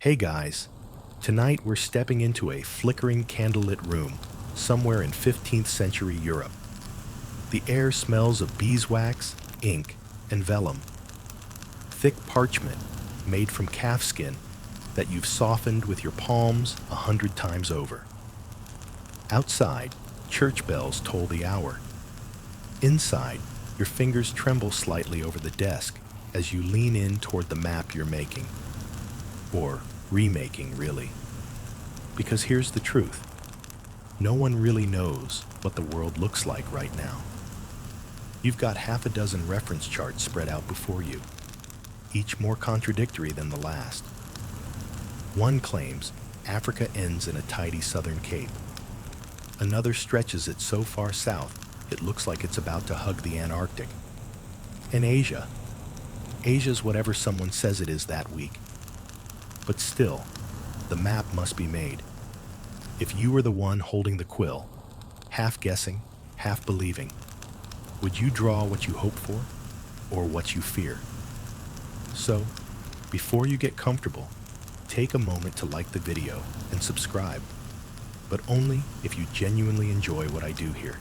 Hey guys, tonight we're stepping into a flickering candlelit room somewhere in 15th century Europe. The air smells of beeswax, ink, and vellum, thick parchment made from calf skin that you've softened with your palms 100 times over. Outside, church bells toll the hour. Inside, your fingers tremble slightly over the desk as you lean in toward the map you're making. Or remaking, really. Because here's the truth. No one really knows what the world looks like right now. You've got half a dozen reference charts spread out before you, each more contradictory than the last. One claims Africa ends in a tidy southern cape. Another stretches it so far south it looks like it's about to hug the Antarctic. And Asia's whatever someone says it is that week. But still, the map must be made. If you were the one holding the quill, half guessing, half believing, would you draw what you hope for or what you fear? So, before you get comfortable, take a moment to like the video and subscribe, but only if you genuinely enjoy what I do here.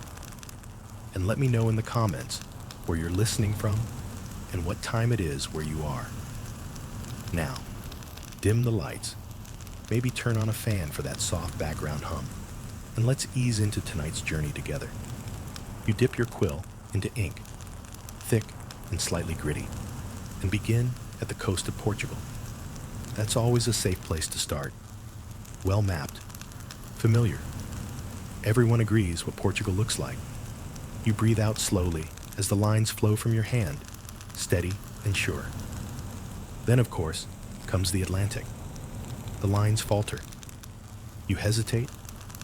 And let me know in the comments where you're listening from and what time it is where you are. Now, dim the lights, maybe turn on a fan for that soft background hum, and let's ease into tonight's journey together. You dip your quill into ink, thick and slightly gritty, and begin at the coast of Portugal. That's always a safe place to start. Well mapped, familiar. Everyone agrees what Portugal looks like. You breathe out slowly as the lines flow from your hand, steady and sure. Then, of course, comes the Atlantic. The lines falter. You hesitate,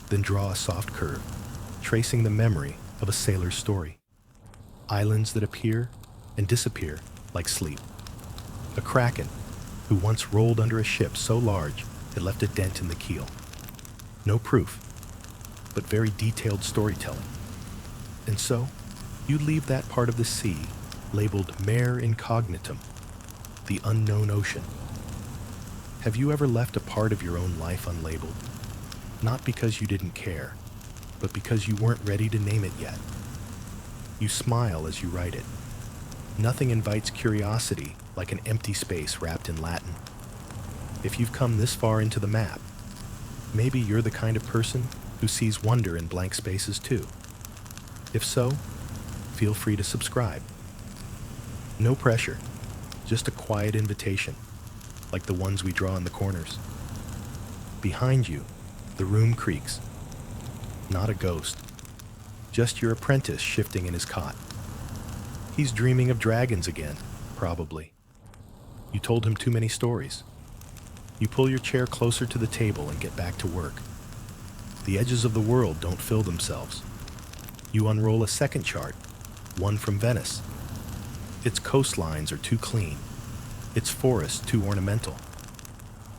then draw a soft curve, tracing the memory of a sailor's story. Islands that appear and disappear like sleep. A kraken who once rolled under a ship so large it left a dent in the keel. No proof, but very detailed storytelling. And so, you leave that part of the sea labeled mare incognitum, the unknown ocean. Have you ever left a part of your own life unlabeled? Not because you didn't care, but because you weren't ready to name it yet. You smile as you write it. Nothing invites curiosity like an empty space wrapped in Latin. If you've come this far into the map, maybe you're the kind of person who sees wonder in blank spaces too. If so, feel free to subscribe. No pressure, just a quiet invitation, like the ones we draw in the corners. Behind you, the room creaks. Not a ghost, just your apprentice shifting in his cot. He's dreaming of dragons again, probably. You told him too many stories. You pull your chair closer to the table and get back to work. The edges of the world don't fill themselves. You unroll a second chart, one from Venice. Its coastlines are too clean. Its forests too ornamental.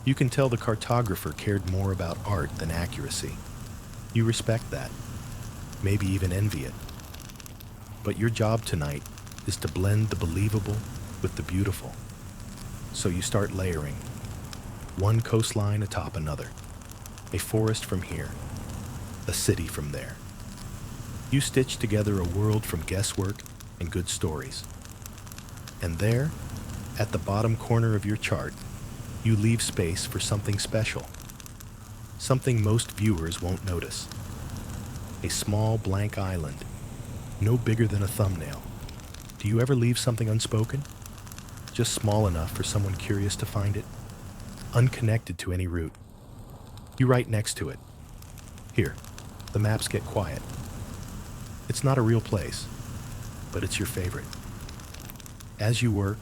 You can tell the cartographer cared more about art than accuracy. You respect that, maybe even envy it. But your job tonight is to blend the believable with the beautiful. So you start layering, one coastline atop another, a forest from here, a city from there. You stitch together a world from guesswork and good stories. And there, at the bottom corner of your chart, you leave space for something special. Something most viewers won't notice. A small blank island, no bigger than a thumbnail. Do you ever leave something unspoken? Just small enough for someone curious to find it? Unconnected to any route. You write next to it. Here, the maps get quiet. It's not a real place, but it's your favorite. As you work,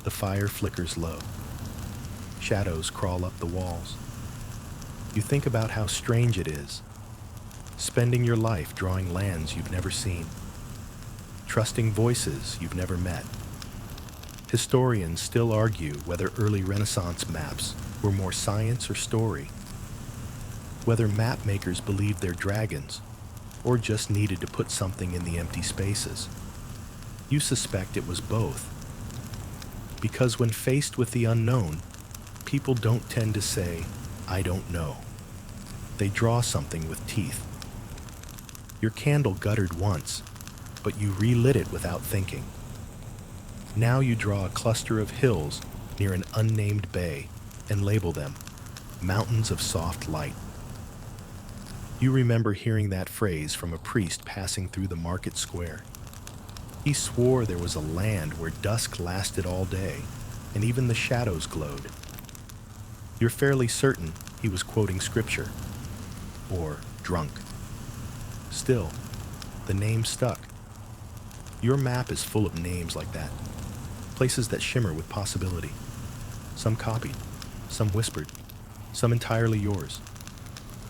the fire flickers low. Shadows crawl up the walls. You think about how strange it is, spending your life drawing lands you've never seen, trusting voices you've never met. Historians still argue whether early Renaissance maps were more science or story, whether map makers believed they're dragons or just needed to put something in the empty spaces. You suspect it was both, because when faced with the unknown, people don't tend to say, "I don't know." They draw something with teeth. Your candle guttered once, but you relit it without thinking. Now you draw a cluster of hills near an unnamed bay and label them mountains of soft light. You remember hearing that phrase from a priest passing through the market square. He swore there was a land where dusk lasted all day, and even the shadows glowed. You're fairly certain he was quoting scripture, or drunk. Still, the name stuck. Your map is full of names like that, places that shimmer with possibility. Some copied, some whispered, some entirely yours.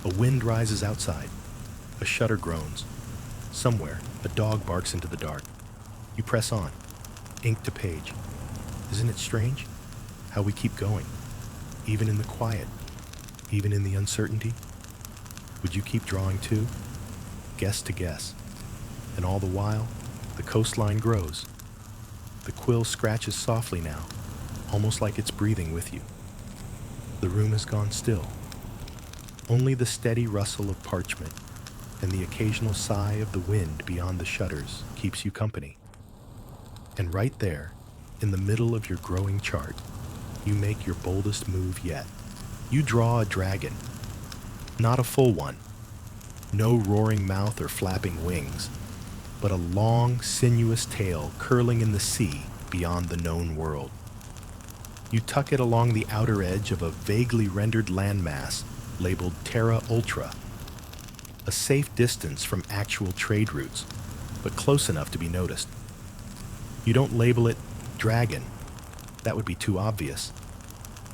A wind rises outside, a shutter groans. Somewhere, a dog barks into the dark. You press on, ink to page. Isn't it strange how we keep going, even in the quiet, even in the uncertainty? Would you keep drawing too? Guess to guess. And all the while, the coastline grows. The quill scratches softly now, almost like it's breathing with you. The room has gone still. Only the steady rustle of parchment and the occasional sigh of the wind beyond the shutters keeps you company. And right there, in the middle of your growing chart, you make your boldest move yet. You draw a dragon. Not a full one. No roaring mouth or flapping wings, but a long, sinuous tail curling in the sea beyond the known world. You tuck it along the outer edge of a vaguely rendered landmass labeled Terra Ultra, a safe distance from actual trade routes, but close enough to be noticed. You don't label it dragon. That would be too obvious.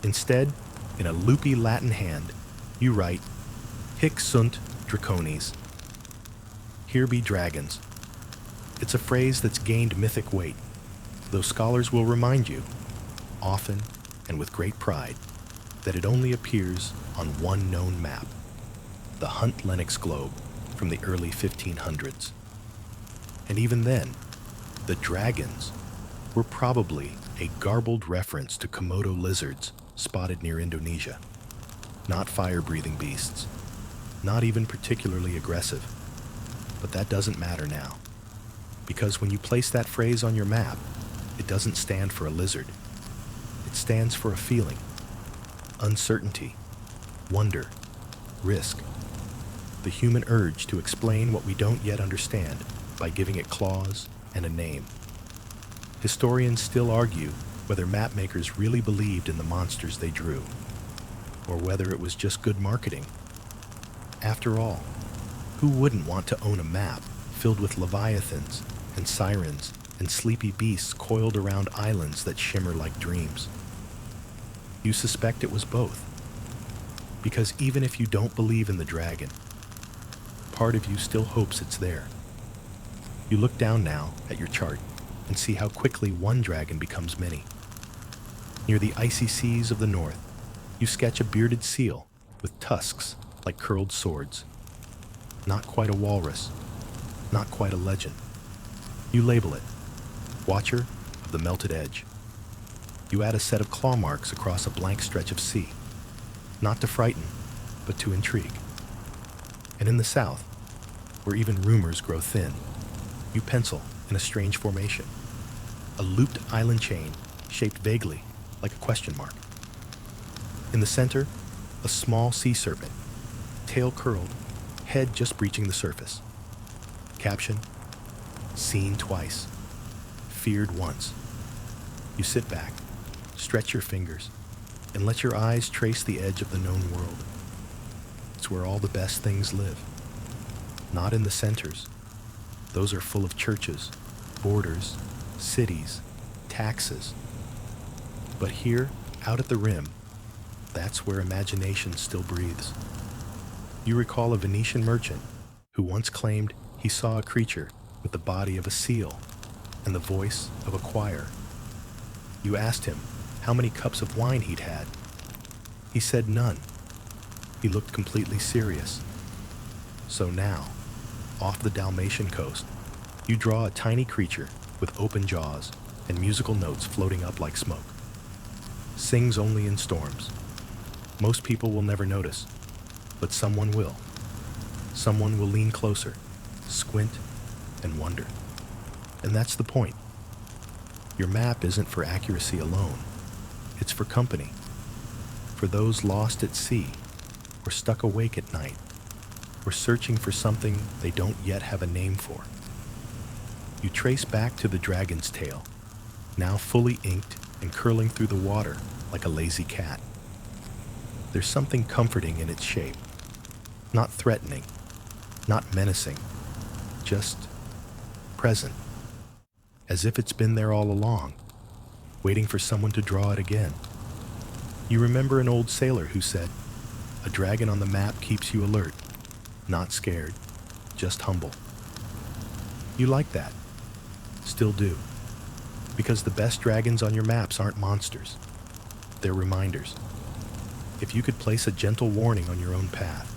Instead, in a loopy Latin hand, you write, Hic sunt dracones. Here be dragons. It's a phrase that's gained mythic weight, though scholars will remind you, often and with great pride, that it only appears on one known map, the Hunt Lennox globe from the early 1500s. And even then, the dragons were probably a garbled reference to Komodo lizards spotted near Indonesia. Not fire-breathing beasts, not even particularly aggressive. But that doesn't matter now, because when you place that phrase on your map, it doesn't stand for a lizard. It stands for a feeling, uncertainty, wonder, risk, the human urge to explain what we don't yet understand by giving it claws and a name. Historians still argue whether mapmakers really believed in the monsters they drew, or whether it was just good marketing. After all, who wouldn't want to own a map filled with leviathans and sirens and sleepy beasts coiled around islands that shimmer like dreams? You suspect it was both, because even if you don't believe in the dragon, part of you still hopes it's there. You look down now at your chart and see how quickly one dragon becomes many. Near the icy seas of the north, you sketch a bearded seal with tusks like curled swords. Not quite a walrus, not quite a legend. You label it, Watcher of the Melted Edge. You add a set of claw marks across a blank stretch of sea, not to frighten, but to intrigue. And in the south, where even rumors grow thin, you pencil in a strange formation, a looped island chain shaped vaguely like a question mark. In the center, a small sea serpent, tail curled, head just breaching the surface. Caption, seen twice, feared once. You sit back, stretch your fingers, and let your eyes trace the edge of the known world. It's where all the best things live. Not in the centers. Those are full of churches, borders, cities, taxes. But here, out at the rim, that's where imagination still breathes. You recall a Venetian merchant who once claimed he saw a creature with the body of a seal and the voice of a choir. You asked him how many cups of wine he'd had. He said none. He looked completely serious. So now, off the Dalmatian coast, you draw a tiny creature with open jaws and musical notes floating up like smoke. sings only in storms. Most people will never notice, but someone will. Someone will lean closer, squint, and wonder. And that's the point. Your map isn't for accuracy alone. It's for company. For those lost at sea, or stuck awake at night, or searching for something they don't yet have a name for. You trace back to the dragon's tail, now fully inked and curling through the water like a lazy cat. There's something comforting in its shape. Not threatening, not menacing, just present. As if it's been there all along, waiting for someone to draw it again. You remember an old sailor who said, "A dragon on the map keeps you alert, not scared, just humble." You like that. Still do. Because the best dragons on your maps aren't monsters. They're reminders. If you could place a gentle warning on your own path,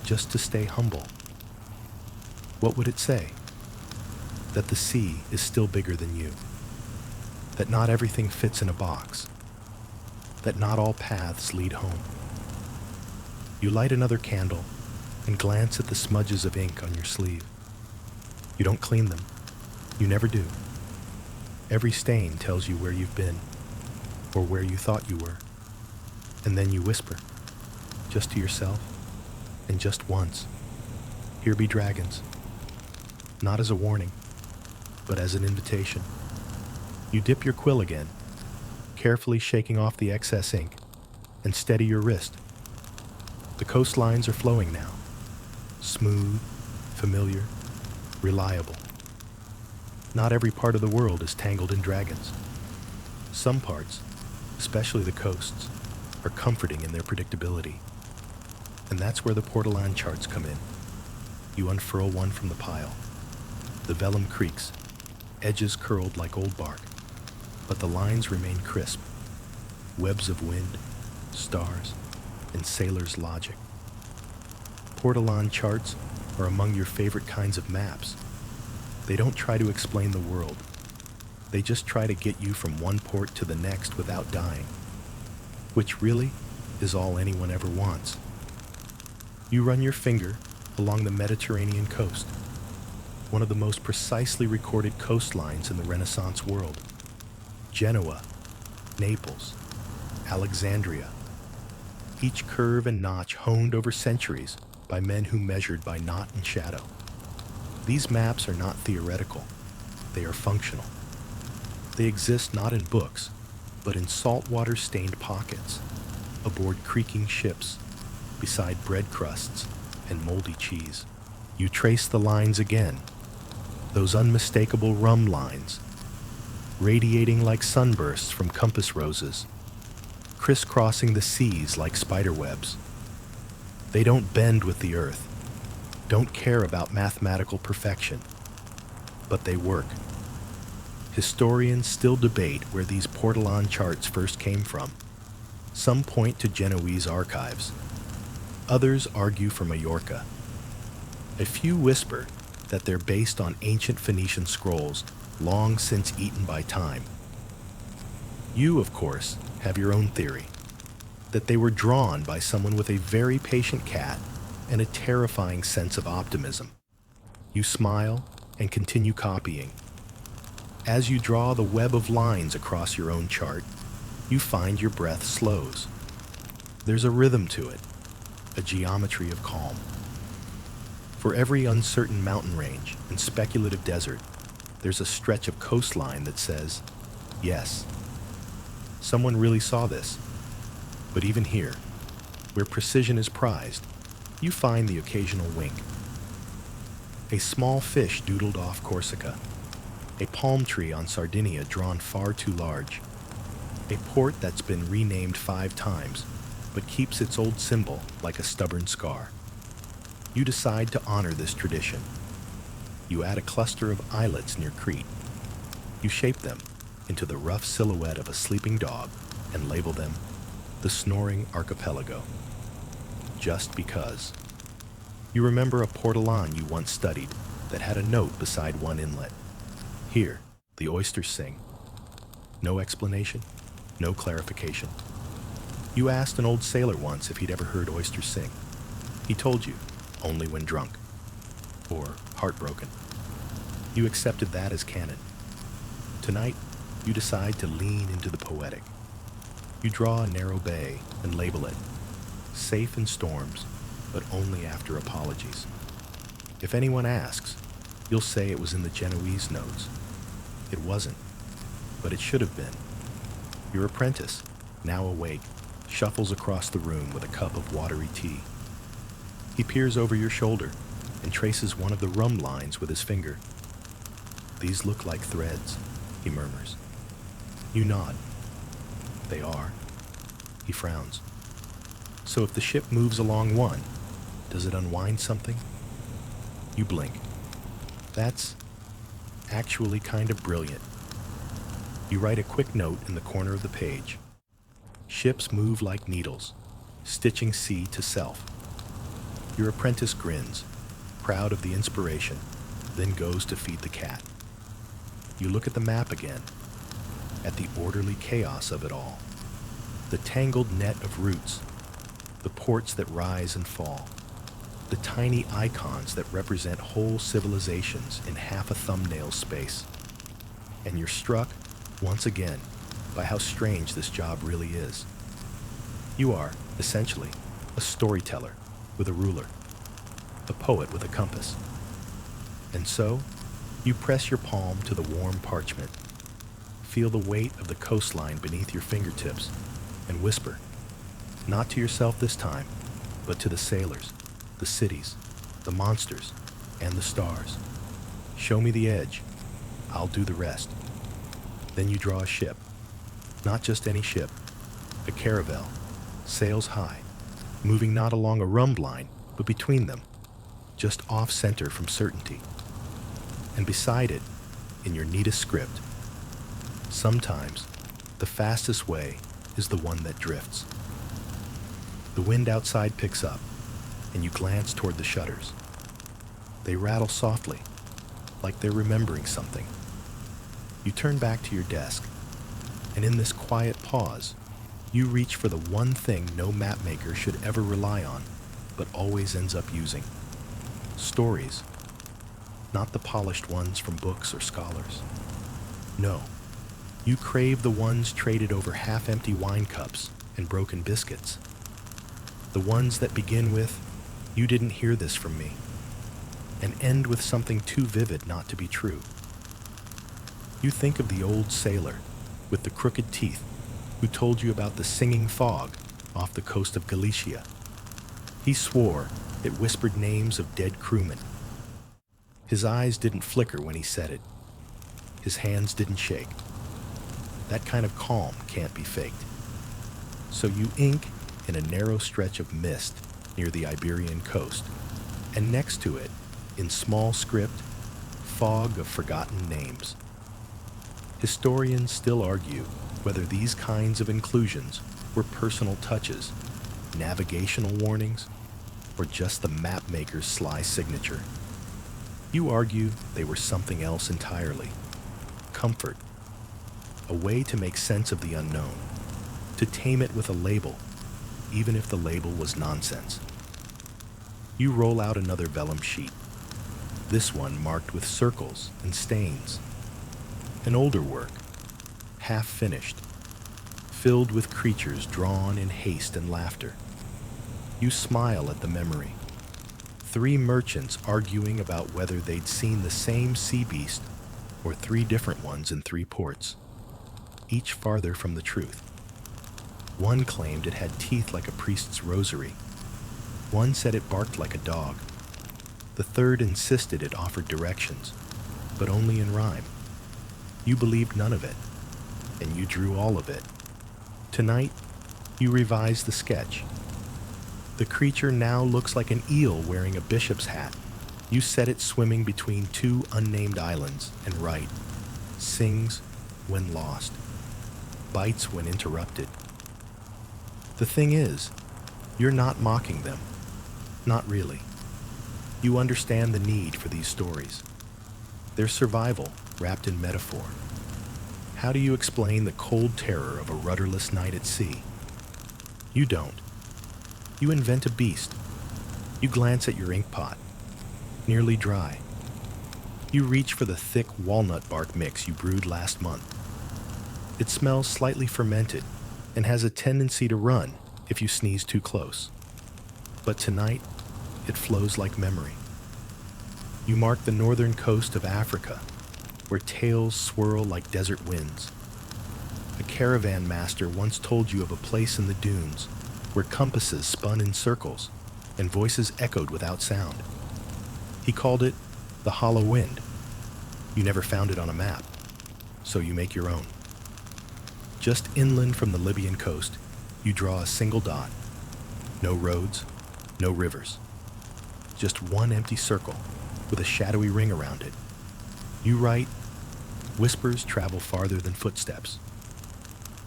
just to stay humble, what would it say? That the sea is still bigger than you. That not everything fits in a box. That not all paths lead home. You light another candle and glance at the smudges of ink on your sleeve. You don't clean them. You never do. Every stain tells you where you've been, or where you thought you were. And then you whisper, just to yourself, and just once, "Here be dragons." Not as a warning, but as an invitation. You dip your quill again, carefully shaking off the excess ink, and steady your wrist. The coastlines are flowing now. Smooth, familiar, reliable. Not every part of the world is tangled in dragons. Some parts, especially the coasts, are comforting in their predictability. And that's where the Portolan charts come in. You unfurl one from the pile. The vellum creaks, edges curled like old bark, but the lines remain crisp. Webs of wind, stars, and sailor's logic. Portolan charts are among your favorite kinds of maps. They don't try to explain the world. They just try to get you from one port to the next without dying, which really is all anyone ever wants. You run your finger along the Mediterranean coast, one of the most precisely recorded coastlines in the Renaissance world. Genoa, Naples, Alexandria, each curve and notch honed over centuries by men who measured by knot and shadow. These maps are not theoretical, they are functional. They exist not in books, but in saltwater-stained pockets, aboard creaking ships, beside bread crusts and moldy cheese. You trace the lines again, those unmistakable rum lines, radiating like sunbursts from compass roses, crisscrossing the seas like spiderwebs. They don't bend with the earth, don't care about mathematical perfection, but they work. Historians still debate where these Portolan charts first came from. Some point to Genoese archives. Others argue for Majorca. A few whisper that they're based on ancient Phoenician scrolls, long since eaten by time. You, of course, have your own theory, that they were drawn by someone with a very patient cat and a terrifying sense of optimism. You smile and continue copying. As you draw the web of lines across your own chart, you find your breath slows. There's a rhythm to it, a geometry of calm. For every uncertain mountain range and speculative desert, there's a stretch of coastline that says, yes, someone really saw this. But even here, where precision is prized, you find the occasional wink. A small fish doodled off Corsica, a palm tree on Sardinia drawn far too large, a port that's been renamed 5 times, but keeps its old symbol like a stubborn scar. You decide to honor this tradition. You add a cluster of islets near Crete. You shape them into the rough silhouette of a sleeping dog and label them the Snoring Archipelago. Just because. You remember a Portolan you once studied that had a note beside one inlet. Here, the oysters sing. No explanation, No clarification. You asked an old sailor once if he'd ever heard oysters sing. He told you, only when drunk. Or heartbroken. You accepted that as canon. Tonight, you decide to lean into the poetic. You draw a narrow bay and label it, safe in storms, but only after apologies. If anyone asks, you'll say it was in the Genoese notes. It wasn't, but it should have been. Your apprentice, now awake, shuffles across the room with a cup of watery tea. He peers over your shoulder and traces one of the rum lines with his finger. "These look like threads," he murmurs. You nod. "They are." He frowns. "So if the ship moves along one, does it unwind something?" You blink. "That's actually kind of brilliant." You write a quick note in the corner of the page. "Ships move like needles, stitching sea to self." Your apprentice grins, proud of the inspiration, then goes to feed the cat. You look at the map again, at the orderly chaos of it all. The tangled net of routes, the ports that rise and fall, the tiny icons that represent whole civilizations in half a thumbnail space. And you're struck, once again, by how strange this job really is. You are, essentially, a storyteller with a ruler, a poet with a compass. And so, you press your palm to the warm parchment, feel the weight of the coastline beneath your fingertips, and whisper, not to yourself this time, but to the sailors, the cities, the monsters, and the stars. "Show me the edge. I'll do the rest." Then you draw a ship. Not just any ship, a caravel, sails high, moving not along a rum line, but between them, just off-center from certainty. And beside it, in your neatest script, sometimes the fastest way is the one that drifts. The wind outside picks up, and you glance toward the shutters. They rattle softly, like they're remembering something. You turn back to your desk, and in this quiet pause, you reach for the one thing no mapmaker should ever rely on, but always ends up using. Stories. Not the polished ones from books or scholars. No, you crave the ones traded over half-empty wine cups and broken biscuits. The ones that begin with, "You didn't hear this from me," and end with something too vivid not to be true. You think of the old sailor with the crooked teeth who told you about the singing fog off the coast of Galicia. He swore it whispered names of dead crewmen. His eyes didn't flicker when he said it. His hands didn't shake. That kind of calm can't be faked. So you ink in a narrow stretch of mist near the Iberian coast, and next to it, in small script, fog of forgotten names. Historians still argue whether these kinds of inclusions were personal touches, navigational warnings, or just the mapmaker's sly signature. You argue they were something else entirely. Comfort. A way to make sense of the unknown, to tame it with a label, even if the label was nonsense. You roll out another vellum sheet, this one marked with circles and stains. An older work, half finished, filled with creatures drawn in haste and laughter. You smile at the memory. 3 merchants arguing about whether they'd seen the same sea beast or 3 different ones in 3 ports, each farther from the truth. One claimed it had teeth like a priest's rosary. One said it barked like a dog. The third insisted it offered directions, but only in rhyme. You believed none of it, and you drew all of it. Tonight, you revise the sketch. The creature now looks like an eel wearing a bishop's hat. You set it swimming between 2 unnamed islands and write, sings when lost, bites when interrupted. The thing is, you're not mocking them. Not really. You understand the need for these stories. Their survival wrapped in metaphor. How do you explain the cold terror of a rudderless night at sea? You don't. You invent a beast. You glance at your ink pot, nearly dry. You reach for the thick walnut bark mix you brewed last month. It smells slightly fermented and has a tendency to run if you sneeze too close. But tonight, it flows like memory. You mark the northern coast of Africa, where tales swirl like desert winds. A caravan master once told you of a place in the dunes where compasses spun in circles and voices echoed without sound. He called it the hollow wind. You never found it on a map, so you make your own. Just inland from the Libyan coast, you draw a single dot. No roads, no rivers. Just one empty circle with a shadowy ring around it. You write, whispers travel farther than footsteps.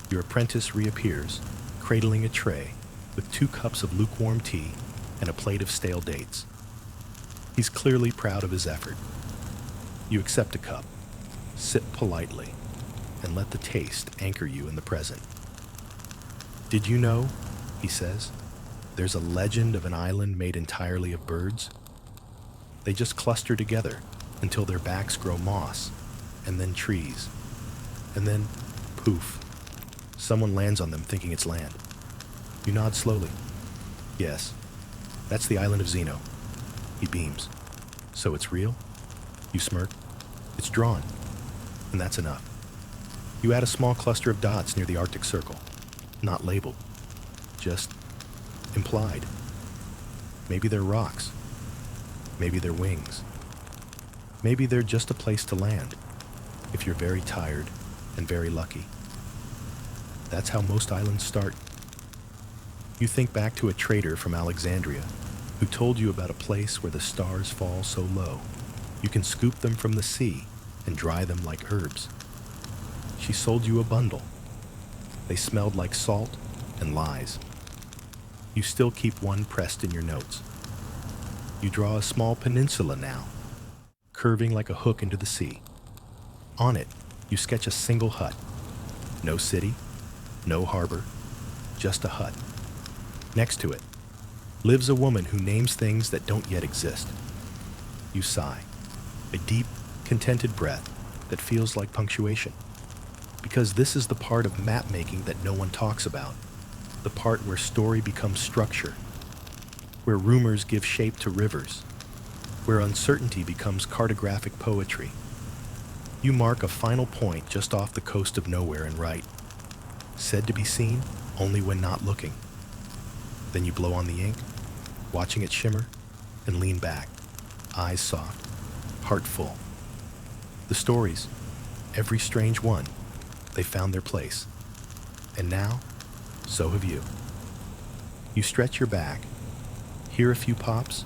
Your apprentice reappears, cradling a tray with 2 cups of lukewarm tea and a plate of stale dates. He's clearly proud of his effort. You accept a cup, sip politely, and let the taste anchor you in the present. Did you know, he says, there's a legend of an island made entirely of birds? They just cluster together until their backs grow moss, and then trees, and then, poof, someone lands on them thinking it's land. You nod slowly. Yes, that's the island of Zeno. He beams. So it's real? You smirk. It's drawn, and that's enough. You add a small cluster of dots near the Arctic Circle, not labeled, just implied. Maybe they're rocks. Maybe they're wings. Maybe they're just a place to land, if you're very tired and very lucky. That's how most islands start. You think back to a trader from Alexandria who told you about a place where the stars fall so low you can scoop them from the sea and dry them like herbs. She sold you a bundle. They smelled like salt and lies. You still keep one pressed in your notes. You draw a small peninsula now, curving like a hook into the sea. On it, you sketch a single hut. No city, no harbor, just a hut. Next to it lives a woman who names things that don't yet exist. You sigh, a deep, contented breath that feels like punctuation. Because this is the part of map making that no one talks about, the part where story becomes structure, where rumors give shape to rivers, where uncertainty becomes cartographic poetry. You mark a final point just off the coast of nowhere and write, said to be seen only when not looking. Then you blow on the ink, watching it shimmer, and lean back, eyes soft, heart full. The stories, every strange one, they found their place. And now, so have you. You stretch your back, hear a few pops,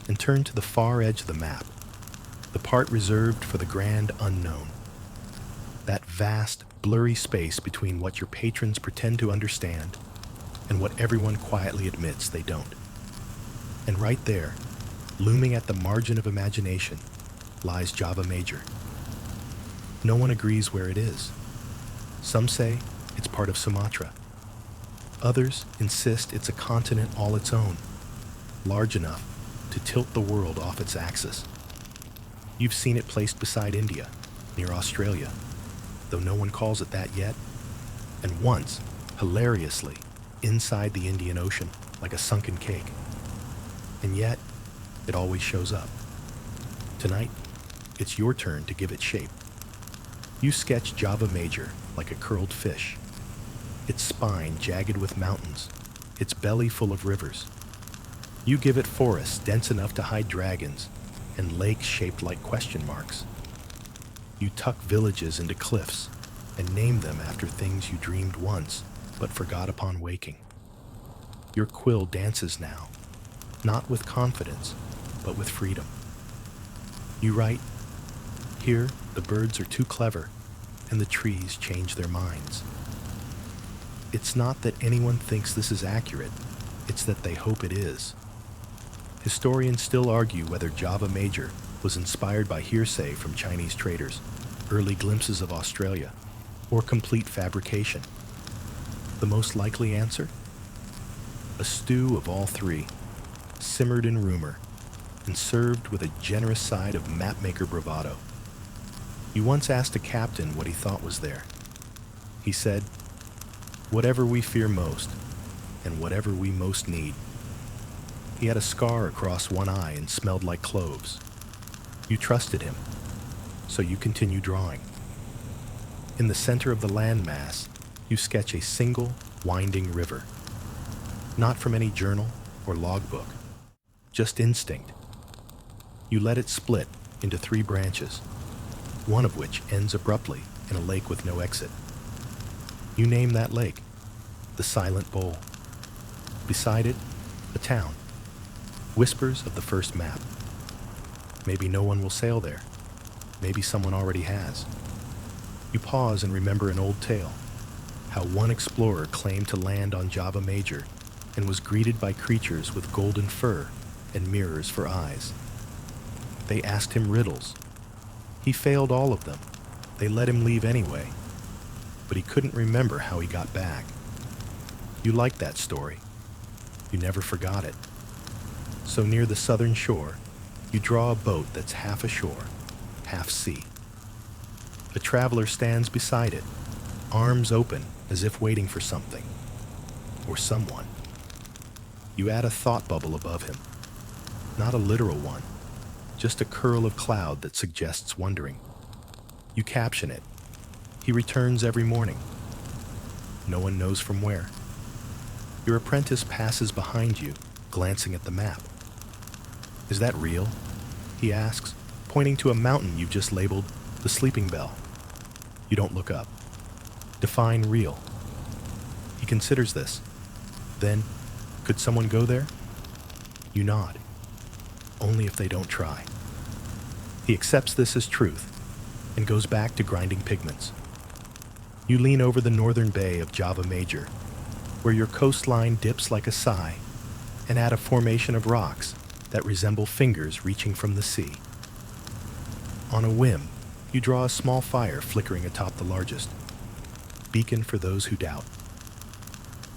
and turn to the far edge of the map, the part reserved for the grand unknown. That vast, blurry space between what your patrons pretend to understand and what everyone quietly admits they don't. And right there, looming at the margin of imagination, lies Java Major. No one agrees where it is. Some say it's part of Sumatra. Others insist it's a continent all its own, large enough to tilt the world off its axis. You've seen it placed beside India, near Australia, though no one calls it that yet, and once, hilariously, inside the Indian Ocean, like a sunken cake. And yet, it always shows up. Tonight, it's your turn to give it shape. You sketch Java Major like a curled fish, its spine jagged with mountains, its belly full of rivers. You give it forests dense enough to hide dragons, and lakes shaped like question marks. You tuck villages into cliffs and name them after things you dreamed once but forgot upon waking. Your quill dances now, not with confidence, but with freedom. You write, here the birds are too clever and the trees change their minds. It's not that anyone thinks this is accurate, it's that they hope it is. Historians still argue whether Java Major was inspired by hearsay from Chinese traders, early glimpses of Australia, or complete fabrication? The most likely answer? A stew of all three, simmered in rumor, and served with a generous side of mapmaker bravado. You once asked a captain what he thought was there. He said, "Whatever we fear most, and whatever we most need." He had a scar across one eye and smelled like cloves. You trusted him, so you continue drawing. In the center of the landmass, you sketch a single, winding river. Not from any journal or logbook, just instinct. You let it split into three branches, one of which ends abruptly in a lake with no exit. You name that lake, the Silent Bowl. Beside it, a town. Whispers of the first map. Maybe no one will sail there. Maybe someone already has. You pause and remember an old tale, how one explorer claimed to land on Java Major and was greeted by creatures with golden fur and mirrors for eyes. They asked him riddles. He failed all of them. They let him leave anyway, but he couldn't remember how he got back. You liked that story. You never forgot it. So near the southern shore, you draw a boat that's half ashore, half sea. A traveler stands beside it, arms open as if waiting for something, or someone. You add a thought bubble above him, not a literal one, just a curl of cloud that suggests wondering. You caption it. He returns every morning. No one knows from where. Your apprentice passes behind you, glancing at the map. "Is that real?" he asks, pointing to a mountain you've just labeled the Sleeping Bell. You don't look up. Define real. He considers this. Then, could someone go there? You nod. Only if they don't try. He accepts this as truth and goes back to grinding pigments. You lean over the northern bay of Java Major, where your coastline dips like a sigh, and add a formation of rocks that resemble fingers reaching from the sea. On a whim, you draw a small fire flickering atop the largest, beacon for those who doubt.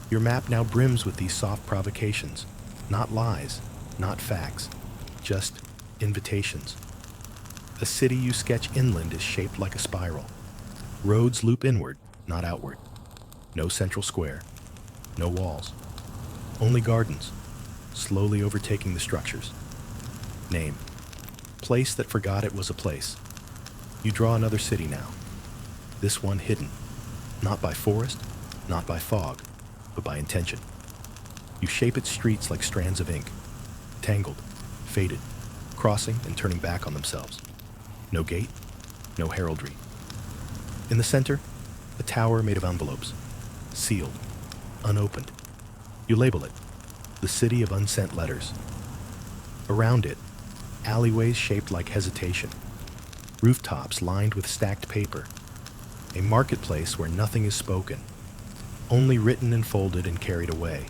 Your map now brims with these soft provocations, not lies, not facts, just invitations. The city you sketch inland is shaped like a spiral. Roads loop inward, not outward. No central square, no walls, only gardens, slowly overtaking the structures. Name: place that forgot it was a place. You draw another city now, this one hidden, not by forest, not by fog, but by intention. You shape its streets like strands of ink, tangled, faded, crossing and turning back on themselves. No gate, no heraldry. In the center, a tower made of envelopes, sealed, unopened. You label it, the city of unsent letters. Around it, alleyways shaped like hesitation, rooftops lined with stacked paper, a marketplace where nothing is spoken, only written and folded and carried away.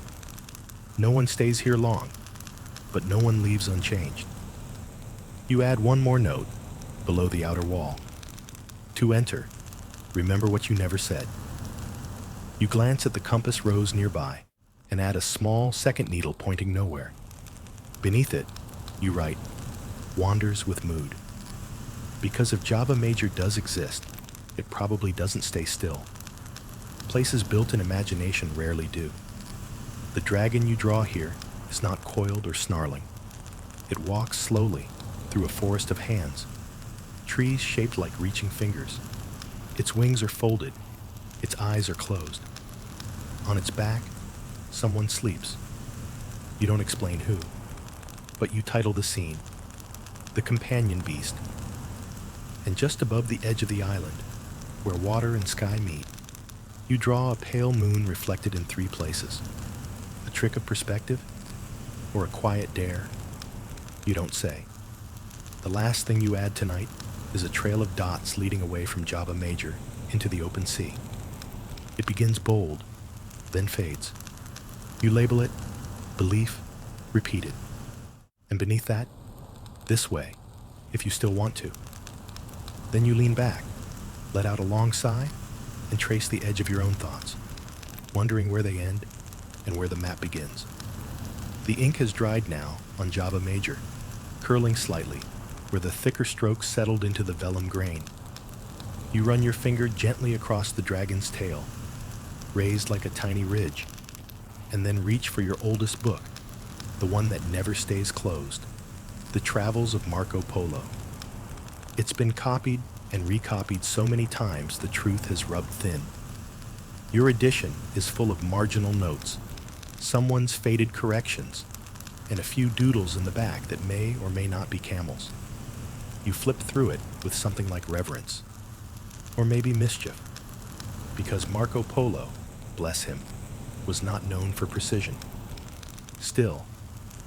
No one stays here long, but no one leaves unchanged. You add one more note, below the outer wall. To enter, remember what you never said. You glance at the compass rose nearby, and add a small second needle pointing nowhere. Beneath it, you write, "Wanders with mood." Because if Java Major does exist, it probably doesn't stay still. Places built in imagination rarely do. The dragon you draw here is not coiled or snarling. It walks slowly through a forest of hands, trees shaped like reaching fingers. Its wings are folded, its eyes are closed. On its back, someone sleeps. You don't explain who, but you title the scene, "The Companion Beast." And just above the edge of the island, where water and sky meet, you draw a pale moon reflected in three places. A trick of perspective, or a quiet dare? You don't say. The last thing you add tonight is a trail of dots leading away from Java Major into the open sea. It begins bold, then fades. You label it belief repeated. And beneath that, this way, if you still want to. Then you lean back, let out a long sigh, and trace the edge of your own thoughts, wondering where they end and where the map begins. The ink has dried now on Java Major, curling slightly, where the thicker strokes settled into the vellum grain. You run your finger gently across the dragon's tail, raised like a tiny ridge, and then reach for your oldest book, the one that never stays closed, The Travels of Marco Polo. It's been copied and recopied so many times the truth has rubbed thin. Your edition is full of marginal notes, someone's faded corrections, and a few doodles in the back that may or may not be camels. You flip through it with something like reverence, or maybe mischief, because Marco Polo, bless him, was not known for precision. Still,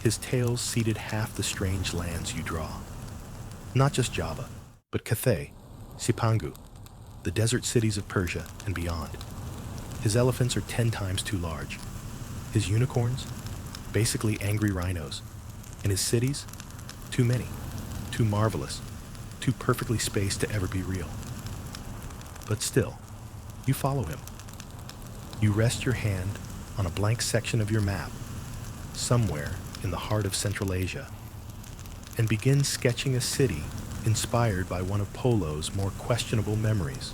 his tales seeded half the strange lands you draw. Not just Java, but Cathay, Cipangu, the desert cities of Persia and beyond. His elephants are 10 times too large. His unicorns, basically angry rhinos. And his cities, too many, too marvelous, too perfectly spaced to ever be real. But still, you follow him. You rest your hand on a blank section of your map, somewhere in the heart of Central Asia, and begin sketching a city inspired by one of Polo's more questionable memories.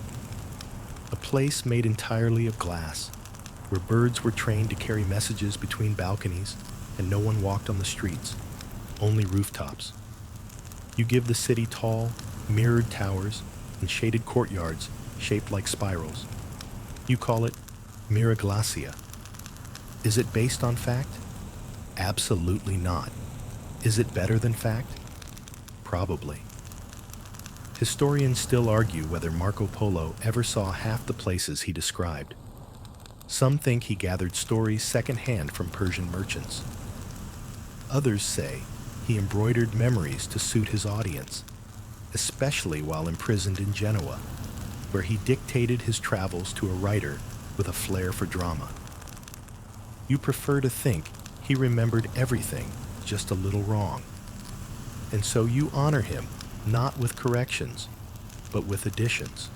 A place made entirely of glass, where birds were trained to carry messages between balconies and no one walked on the streets, only rooftops. You give the city tall, mirrored towers and shaded courtyards shaped like spirals. You call it Miraglacia. Is it based on fact? Absolutely not. Is it better than fact? Probably. Historians still argue whether Marco Polo ever saw half the places he described. Some think he gathered stories secondhand from Persian merchants. Others say he embroidered memories to suit his audience, especially while imprisoned in Genoa, where he dictated his travels to a writer with a flair for drama. You prefer to think he remembered everything just a little wrong, and so you honor him not with corrections, but with additions.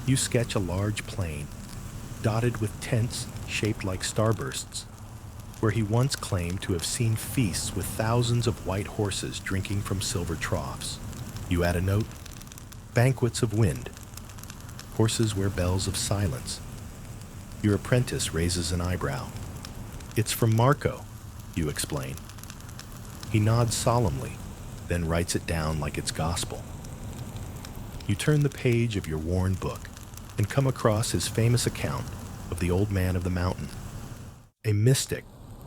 You sketch a large plain, dotted with tents shaped like starbursts, where he once claimed to have seen feasts with thousands of white horses drinking from silver troughs. You add a note, banquets of wind. Horses wear bells of silence. Your apprentice raises an eyebrow. It's from Marco, you explain. He nods solemnly, then writes it down like it's gospel. You turn the page of your worn book and come across his famous account of the Old Man of the Mountain, a mystic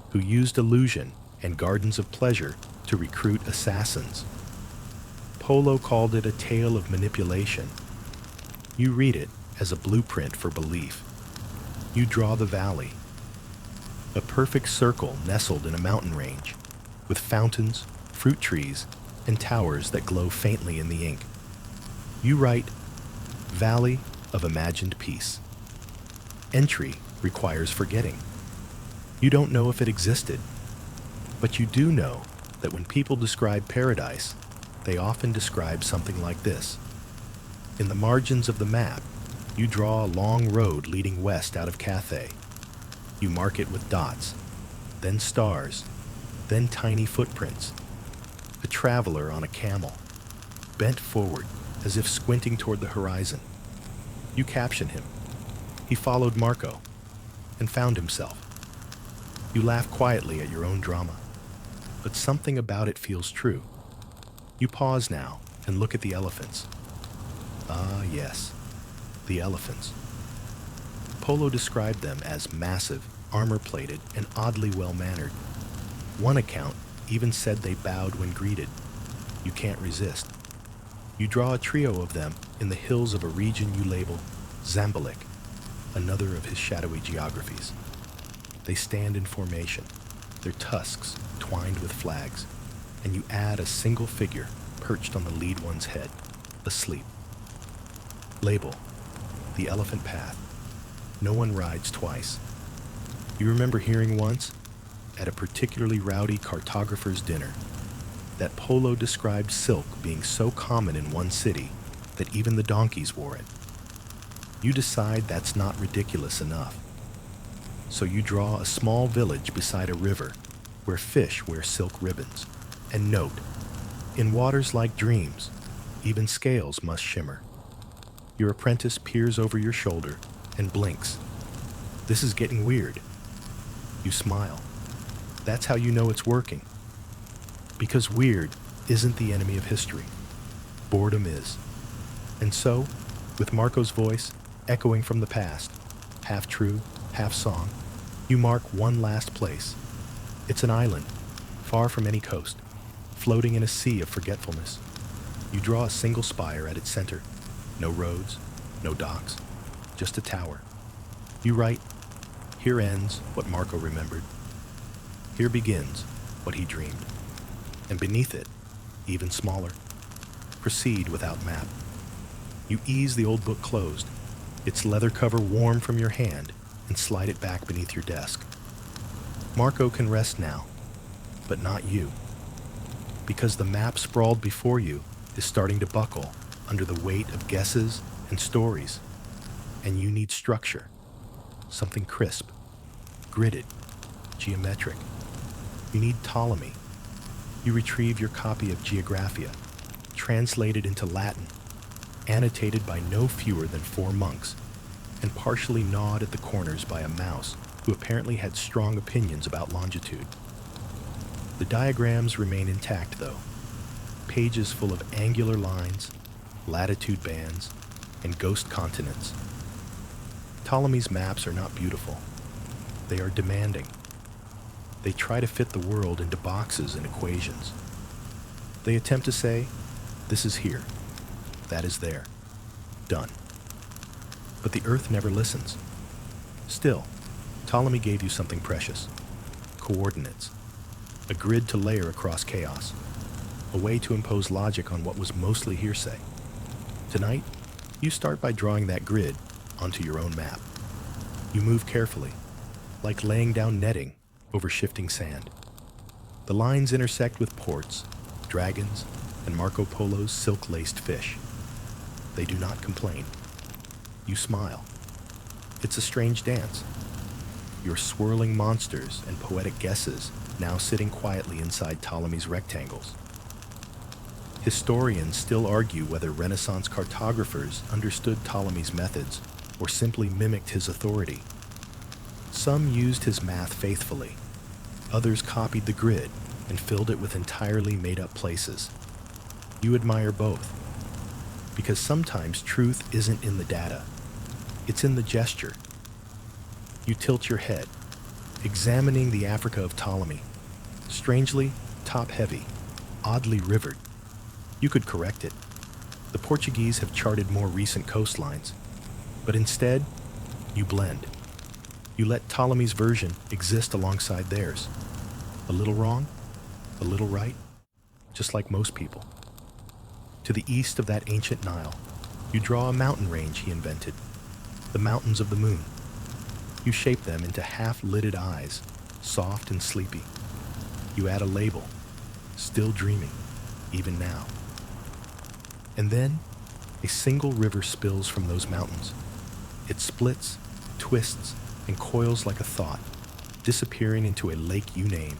who used illusion and gardens of pleasure to recruit assassins. Polo called it a tale of manipulation. You read it as a blueprint for belief. You draw the valley, a perfect circle nestled in a mountain range, with fountains, fruit trees, and towers that glow faintly in the ink. You write, Valley of Imagined Peace. Entry requires forgetting. You don't know if it existed, but you do know that when people describe paradise, they often describe something like this. In the margins of the map, you draw a long road leading west out of Cathay. You mark it with dots, then stars, then tiny footprints. A traveler on a camel, bent forward as if squinting toward the horizon. You caption him. He followed Marco and found himself. You laugh quietly at your own drama, but something about it feels true. You pause now and look at the elephants. Ah, yes, the elephants. Polo described them as massive, armor-plated, and oddly well-mannered. One account even said they bowed when greeted. You can't resist. You draw a trio of them in the hills of a region you label Zambilik, another of his shadowy geographies. They stand in formation, their tusks twined with flags, and you add a single figure perched on the lead one's head, asleep. Label, the elephant path. No one rides twice. You remember hearing once, at a particularly rowdy cartographer's dinner, that Polo described silk being so common in one city that even the donkeys wore it. You decide that's not ridiculous enough. So you draw a small village beside a river where fish wear silk ribbons. And note, in waters like dreams, even scales must shimmer. Your apprentice peers over your shoulder and blinks. This is getting weird. You smile. That's how you know it's working. Because weird isn't the enemy of history. Boredom is. And so, with Marco's voice echoing from the past, half true, half song, you mark one last place. It's an island, far from any coast, floating in a sea of forgetfulness. You draw a single spire at its center. No roads, no docks, just a tower. You write, "Here ends what Marco remembered. Here begins what he dreamed." And beneath it, even smaller, "Proceed without map." You ease the old book closed, its leather cover warm from your hand, and slide it back beneath your desk. Marco can rest now, but not you. Because the map sprawled before you is starting to buckle under the weight of guesses and stories, and you need structure, something crisp, gridded, geometric. You need Ptolemy. You retrieve your copy of Geographia, translated into Latin, annotated by no fewer than 4 monks, and partially gnawed at the corners by a mouse who apparently had strong opinions about longitude. The diagrams remain intact, though, pages full of angular lines, latitude bands, and ghost continents. Ptolemy's maps are not beautiful. They are demanding. They try to fit the world into boxes and equations. They attempt to say, this is here, that is there, done. But the Earth never listens. Still, Ptolemy gave you something precious: coordinates, a grid to layer across chaos, a way to impose logic on what was mostly hearsay. Tonight, you start by drawing that grid onto your own map. You move carefully, like laying down netting over shifting sand. The lines intersect with ports, dragons, and Marco Polo's silk-laced fish. They do not complain. You smile. It's a strange dance. Your swirling monsters and poetic guesses now sitting quietly inside Ptolemy's rectangles. Historians still argue whether Renaissance cartographers understood Ptolemy's methods or simply mimicked his authority. Some used his math faithfully. Others copied the grid and filled it with entirely made-up places. You admire both, because sometimes truth isn't in the data. It's in the gesture. You tilt your head, examining the Africa of Ptolemy. Strangely top-heavy, oddly rivered. You could correct it. The Portuguese have charted more recent coastlines, but instead, you blend. You let Ptolemy's version exist alongside theirs. A little wrong, a little right, just like most people. To the east of that ancient Nile, you draw a mountain range he invented, the Mountains of the Moon. You shape them into half-lidded eyes, soft and sleepy. You add a label, still dreaming, even now. And then, a single river spills from those mountains. It splits, twists, and coils like a thought, disappearing into a lake you name,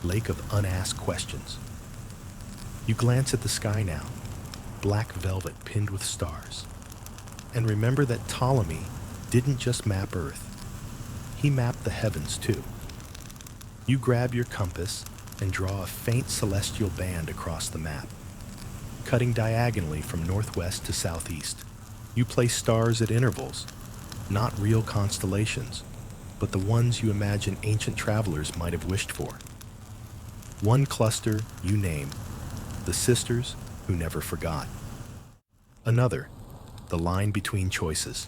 lake of unasked questions. You glance at the sky now, black velvet pinned with stars, and remember that Ptolemy didn't just map Earth. He mapped the heavens too. You grab your compass and draw a faint celestial band across the map, cutting diagonally from northwest to southeast. You place stars at intervals, not real constellations, but the ones you imagine ancient travelers might have wished for. One cluster you name, the sisters who never forgot. Another, the line between choices.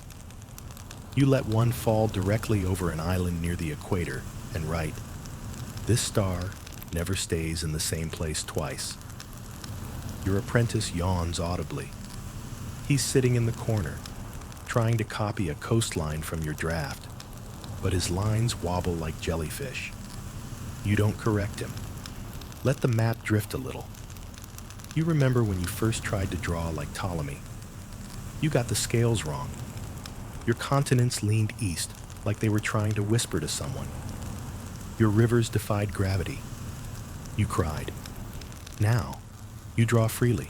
You let one fall directly over an island near the equator and write, "This star never stays in the same place twice." Your apprentice yawns audibly. He's sitting in the corner, trying to copy a coastline from your draft, but his lines wobble like jellyfish. You don't correct him. Let the map drift a little. You remember when you first tried to draw like Ptolemy. You got the scales wrong. Your continents leaned east, like they were trying to whisper to someone. Your rivers defied gravity. You cried. Now, you draw freely,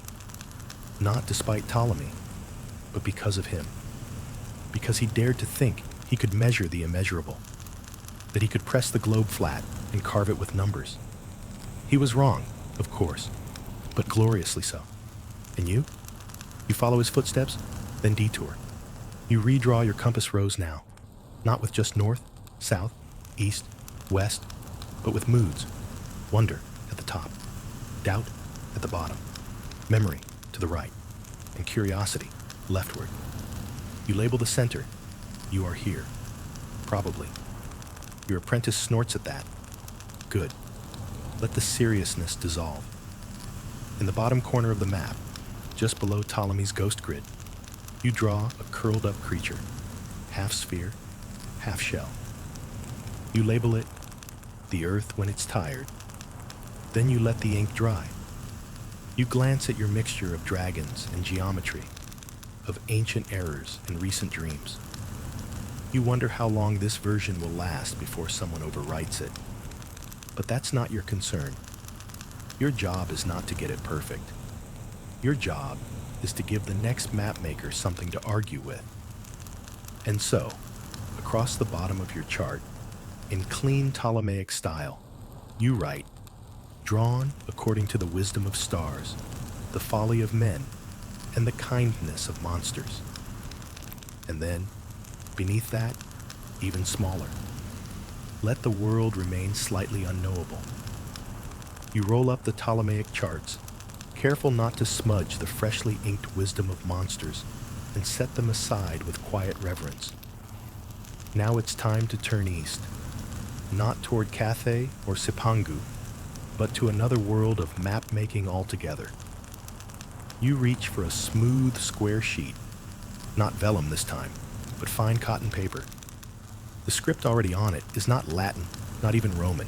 not despite Ptolemy, but because of him. Because he dared to think he could measure the immeasurable, that he could press the globe flat and carve it with numbers. He was wrong, of course, but gloriously so. And you? You follow his footsteps, then detour. You redraw your compass rose now, not with just north, south, east, west, but with moods. Wonder at the top, doubt at the bottom, memory to the right, and curiosity leftward. You label the center. You are here. Probably. Your apprentice snorts at that. Good. Let the seriousness dissolve. In the bottom corner of the map, just below Ptolemy's ghost grid, you draw a curled-up creature, half sphere, half shell. You label it the Earth when it's tired. Then you let the ink dry. You glance at your mixture of dragons and geometry, of ancient errors and recent dreams. You wonder how long this version will last before someone overwrites it. But that's not your concern. Your job is not to get it perfect. Your job is to give the next mapmaker something to argue with. And so, across the bottom of your chart, in clean Ptolemaic style, you write, drawn according to the wisdom of stars, the folly of men, and the kindness of monsters. And then, beneath that, even smaller, let the world remain slightly unknowable. You roll up the Ptolemaic charts, careful not to smudge the freshly inked wisdom of monsters, and set them aside with quiet reverence. Now it's time to turn east, not toward Cathay or Sipangu, but to another world of map-making altogether. You reach for a smooth, square sheet, not vellum this time, but fine cotton paper. The script already on it is not Latin, not even Roman.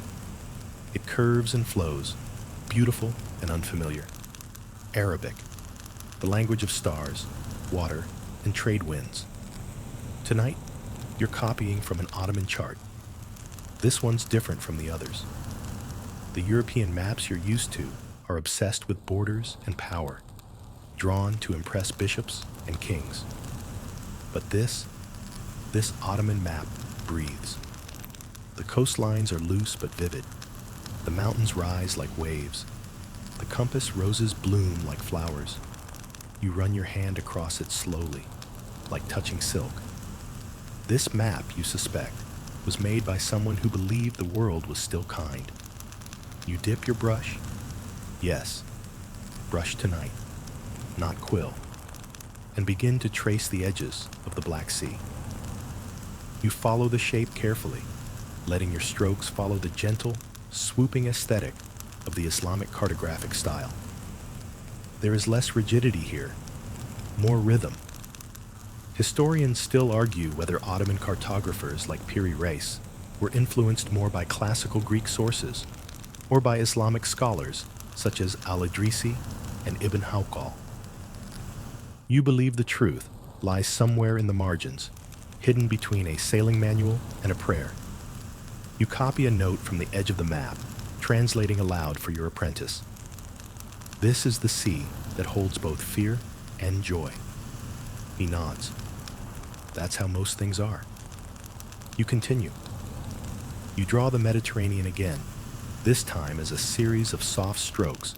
It curves and flows, beautiful and unfamiliar. Arabic, the language of stars, water, and trade winds. Tonight, you're copying from an Ottoman chart. This one's different from the others. The European maps you're used to are obsessed with borders and power, drawn to impress bishops and kings. But this Ottoman map breathes. The coastlines are loose but vivid. The mountains rise like waves. The compass roses bloom like flowers. You run your hand across it slowly, like touching silk. This map, you suspect, was made by someone who believed the world was still kind. You dip your brush. Yes, brush tonight, not quill, and begin to trace the edges of the Black Sea. You follow the shape carefully, letting your strokes follow the gentle, swooping aesthetic of the Islamic cartographic style. There is less rigidity here, more rhythm. Historians still argue whether Ottoman cartographers like Piri Reis were influenced more by classical Greek sources or by Islamic scholars such as Al-Idrisi and Ibn Hawqal. You believe the truth lies somewhere in the margins, hidden between a sailing manual and a prayer. You copy a note from the edge of the map, translating aloud for your apprentice. This is the sea that holds both fear and joy. He nods. That's how most things are. You continue. You draw the Mediterranean again, this time as a series of soft strokes,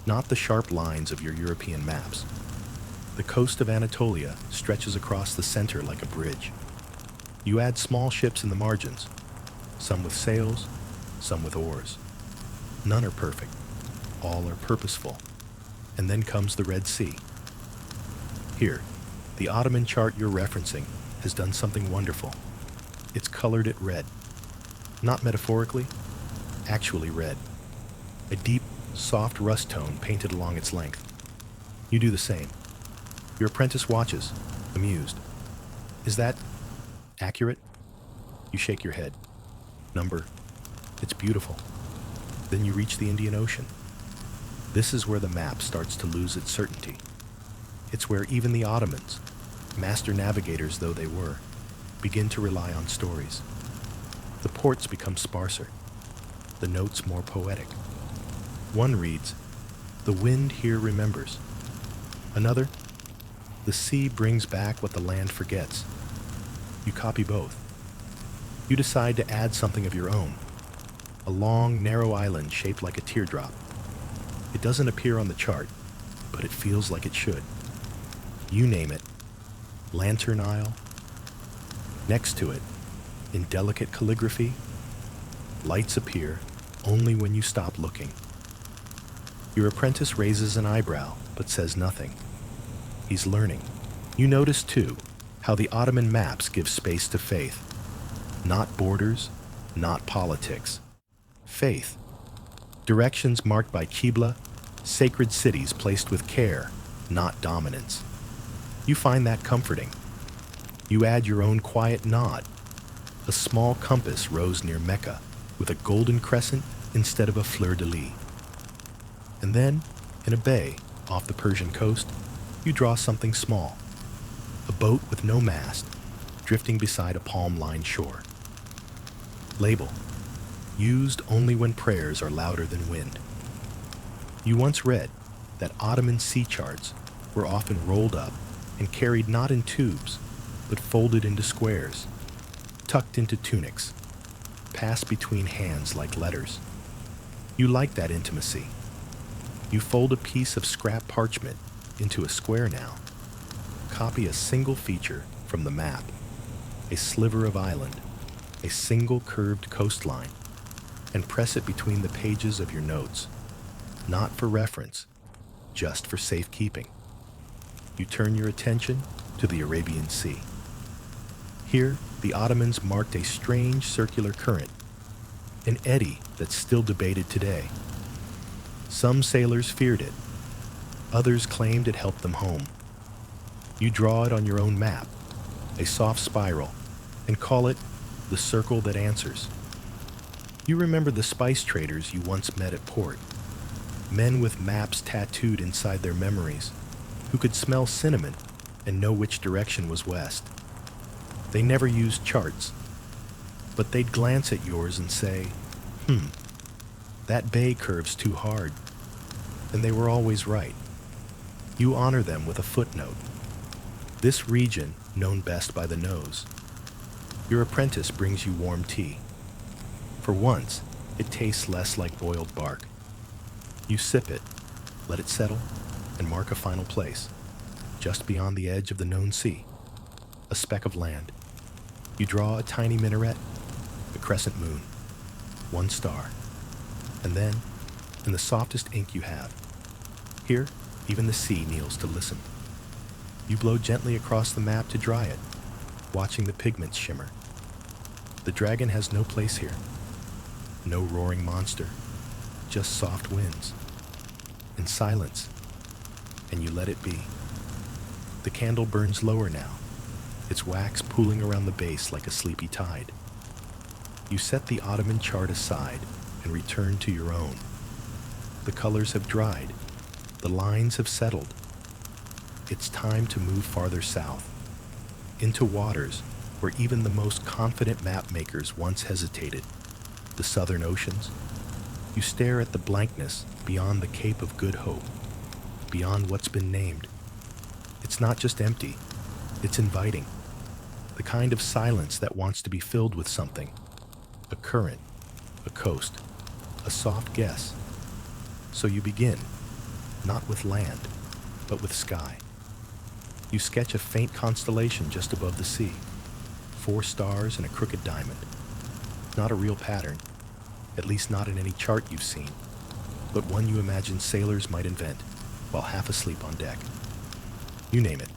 not the sharp lines of your European maps. The coast of Anatolia stretches across the center like a bridge. You add small ships in the margins, some with sails, some with oars. None are perfect. All are purposeful. And then comes the Red Sea. Here, the Ottoman chart you're referencing has done something wonderful. It's colored it red. Not metaphorically, actually red. A deep, soft rust tone painted along its length. You do the same. Your apprentice watches, amused. Is that accurate? You shake your head. Number. It's beautiful. Then you reach the Indian Ocean. This is where the map starts to lose its certainty. It's where even the Ottomans, master navigators though they were, begin to rely on stories. The ports become sparser, the notes more poetic. One reads, "The wind here remembers." Another, "The sea brings back what the land forgets." You copy both. You decide to add something of your own, a long, narrow island shaped like a teardrop. It doesn't appear on the chart, but it feels like it should. You name it, Lantern Isle. Next to it, in delicate calligraphy, lights appear only when you stop looking. Your apprentice raises an eyebrow, but says nothing. He's learning. You notice, too, how the Ottoman maps give space to faith. Not borders, not politics. Faith. Directions marked by Qibla, sacred cities placed with care, not dominance. You find that comforting. You add your own quiet nod. A small compass rose near Mecca with a golden crescent instead of a fleur-de-lis. And then, in a bay off the Persian coast, you draw something small. A boat with no mast, drifting beside a palm-lined shore. Label: used only when prayers are louder than wind. You once read that Ottoman sea charts were often rolled up and carried not in tubes, but folded into squares, tucked into tunics, passed between hands like letters. You like that intimacy. You fold a piece of scrap parchment into a square now, copy a single feature from the map, a sliver of island, a single curved coastline, and press it between the pages of your notes, not for reference, just for safekeeping. You turn your attention to the Arabian Sea. Here, the Ottomans marked a strange circular current, an eddy that's still debated today. Some sailors feared it. Others claimed it helped them home. You draw it on your own map, a soft spiral, and call it the circle that answers. You remember the spice traders you once met at port, men with maps tattooed inside their memories, who could smell cinnamon and know which direction was west. They never used charts, but they'd glance at yours and say, that bay curves too hard. And they were always right. You honor them with a footnote. This region known best by the nose. Your apprentice brings you warm tea. For once, it tastes less like boiled bark. You sip it, let it settle, and mark a final place, just beyond the edge of the known sea, a speck of land. You draw a tiny minaret, a crescent moon, one star, and then, in the softest ink you have, here, even the sea kneels to listen. You blow gently across the map to dry it, watching the pigments shimmer. The dragon has no place here. No roaring monster, just soft winds and silence, and you let it be. The candle burns lower now, its wax pooling around the base like a sleepy tide. You set the Ottoman chart aside and return to your own. The colors have dried, the lines have settled. It's time to move farther south, into waters where even the most confident map makers once hesitated, the southern oceans. You stare at the blankness beyond the Cape of Good Hope, beyond what's been named. It's not just empty, it's inviting. The kind of silence that wants to be filled with something. A current, a coast, a soft guess. So you begin, not with land, but with sky. You sketch a faint constellation just above the sea, 4 stars and a crooked diamond. Not a real pattern, at least not in any chart you've seen, but one you imagine sailors might invent while half asleep on deck. You name it,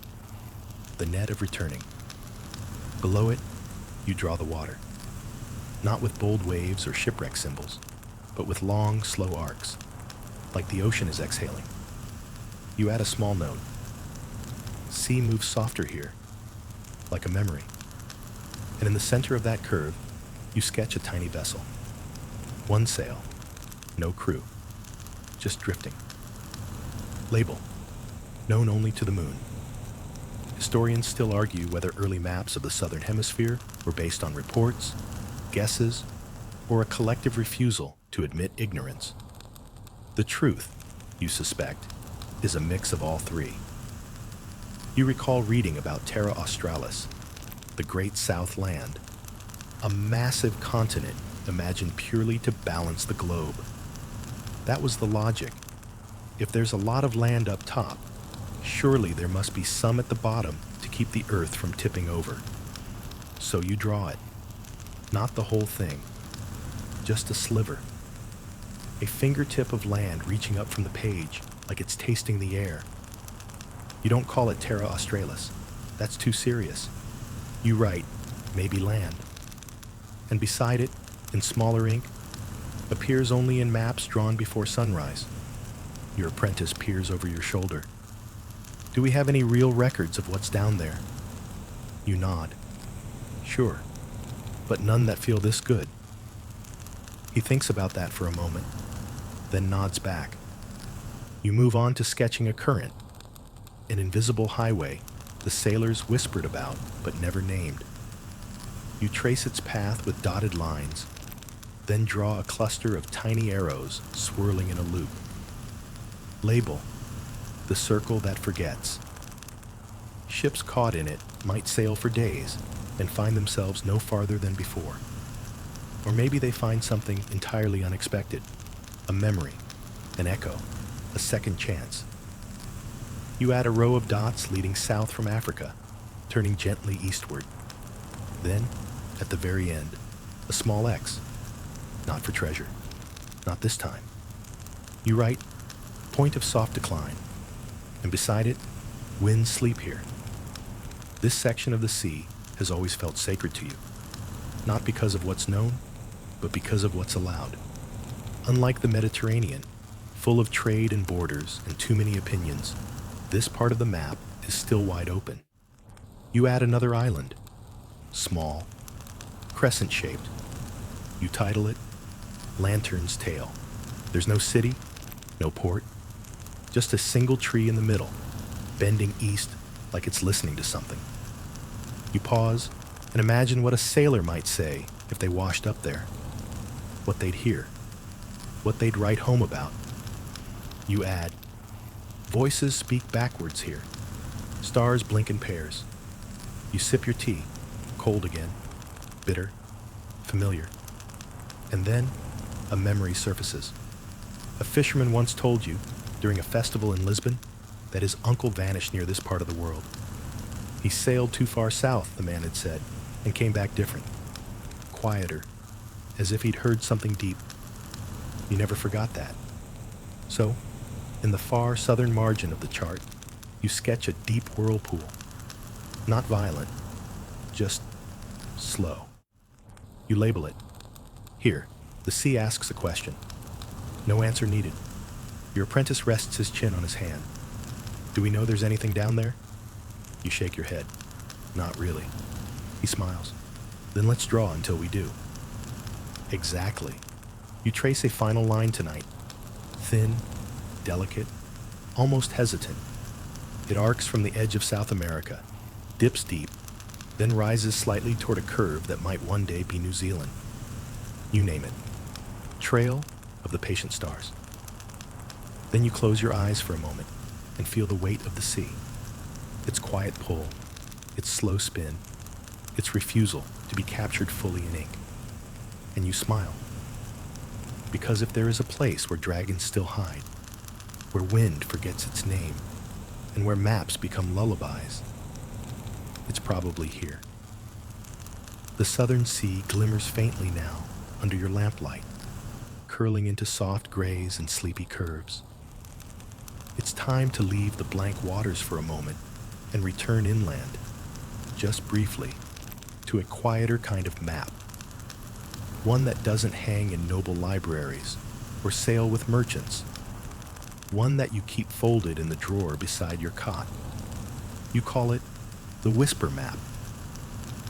the net of returning. Below it, you draw the water, not with bold waves or shipwreck symbols, but with long, slow arcs, like the ocean is exhaling. You add a small note. Sea moves softer here, like a memory. And in the center of that curve, you sketch a tiny vessel. 1 sail, no crew, just drifting. Label, known only to the moon. Historians still argue whether early maps of the southern hemisphere were based on reports, guesses, or a collective refusal to admit ignorance. The truth, you suspect, is a mix of all three. You recall reading about Terra Australis, the Great South Land, a massive continent imagined purely to balance the globe. That was the logic. If there's a lot of land up top, surely there must be some at the bottom to keep the earth from tipping over. So you draw it. Not the whole thing, just a sliver. A fingertip of land reaching up from the page like it's tasting the air. You don't call it Terra Australis. That's too serious. You write, maybe land. And beside it, in smaller ink, appears only in maps drawn before sunrise. Your apprentice peers over your shoulder. Do we have any real records of what's down there? You nod. Sure, but none that feel this good. He thinks about that for a moment, then nods back. You move on to sketching a current, an invisible highway the sailors whispered about but never named. You trace its path with dotted lines, then draw a cluster of tiny arrows swirling in a loop. Label, the circle that forgets. Ships caught in it might sail for days and find themselves no farther than before. Or maybe they find something entirely unexpected, a memory, an echo, a second chance. You add a row of dots leading south from Africa, turning gently eastward. Then, at the very end, a small X. Not for treasure. Not this time. You write, point of soft decline, and beside it, winds sleep here. This section of the sea has always felt sacred to you, not because of what's known, but because of what's allowed. Unlike the Mediterranean, full of trade and borders and too many opinions, this part of the map is still wide open. You add another island, small, crescent-shaped. You title it Lantern's Tail. There's no city, no port, just a single tree in the middle, bending east like it's listening to something. You pause and imagine what a sailor might say if they washed up there, what they'd hear, what they'd write home about. You add, voices speak backwards here. Stars blink in pairs. You sip your tea, cold again, bitter, familiar. And then a memory surfaces. A fisherman once told you, during a festival in Lisbon, that his uncle vanished near this part of the world. He sailed too far south, the man had said, and came back different, quieter, as if he'd heard something deep. You never forgot that. So, in the far southern margin of the chart, you sketch a deep whirlpool. Not violent, just slow. You label it. Here, the sea asks a question. No answer needed. Your apprentice rests his chin on his hand. Do we know there's anything down there? You shake your head. Not really. He smiles. Then let's draw until we do. Exactly. You trace a final line tonight. Thin, delicate, almost hesitant. It arcs from the edge of South America, dips deep, then rises slightly toward a curve that might one day be New Zealand. You name it. Trail of the Patient Stars. Then you close your eyes for a moment and feel the weight of the sea. Its quiet pull, its slow spin, its refusal to be captured fully in ink. And you smile. Because if there is a place where dragons still hide, where wind forgets its name, and where maps become lullabies, it's probably here. The southern sea glimmers faintly now under your lamplight, curling into soft grays and sleepy curves. It's time to leave the blank waters for a moment and return inland, just briefly, to a quieter kind of map. One that doesn't hang in noble libraries or sail with merchants. One that you keep folded in the drawer beside your cot. You call it the Whisper Map.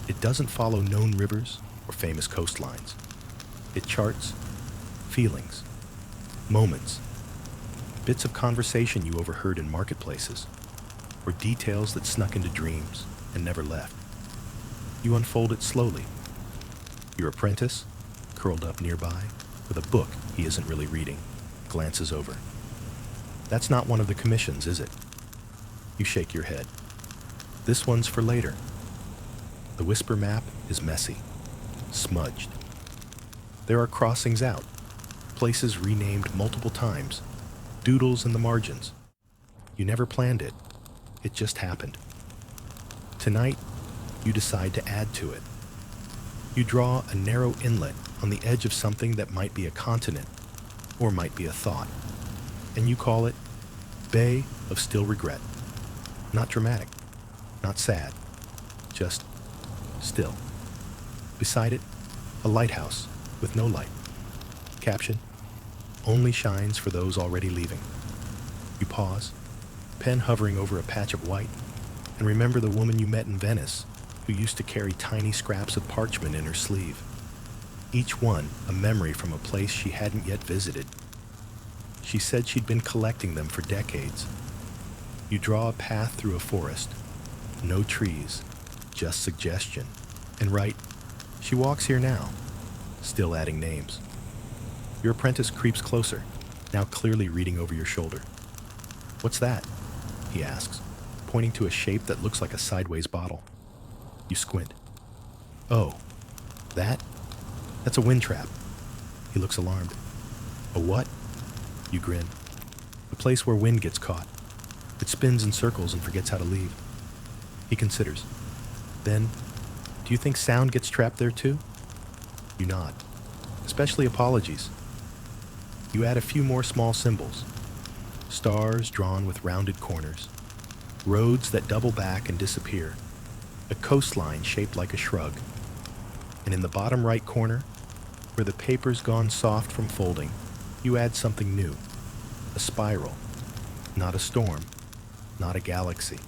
It doesn't follow known rivers or famous coastlines. It charts feelings, moments, bits of conversation you overheard in marketplaces, or details that snuck into dreams and never left. You unfold it slowly. Your apprentice, curled up nearby, with a book he isn't really reading, glances over. That's not one of the commissions, is it? You shake your head. This one's for later. The whisper map is messy, smudged. There are crossings out, places renamed multiple times, doodles in the margins. You never planned it. It just happened. Tonight, you decide to add to it. You draw a narrow inlet on the edge of something that might be a continent or might be a thought, and you call it Bay of Still Regret. Not dramatic, not sad, just still. Beside it, a lighthouse with no light. Caption: only shines for those already leaving. You pause, pen hovering over a patch of white, and remember the woman you met in Venice who used to carry tiny scraps of parchment in her sleeve. Each one a memory from a place she hadn't yet visited. She said she'd been collecting them for decades. You draw a path through a forest. No trees, just suggestion. And write, she walks here now, still adding names. Your apprentice creeps closer, now clearly reading over your shoulder. What's that? He asks, pointing to a shape that looks like a sideways bottle. You squint. Oh, that? That's a wind trap. He looks alarmed. A what? You grin. A place where wind gets caught. It spins in circles and forgets how to leave. He considers. Then, do you think sound gets trapped there too? You nod. Especially apologies. You add a few more small symbols. Stars drawn with rounded corners. Roads that double back and disappear. A coastline shaped like a shrug. And in the bottom right corner, where the paper's gone soft from folding, you add something new. A spiral. Not a storm. Not a galaxy.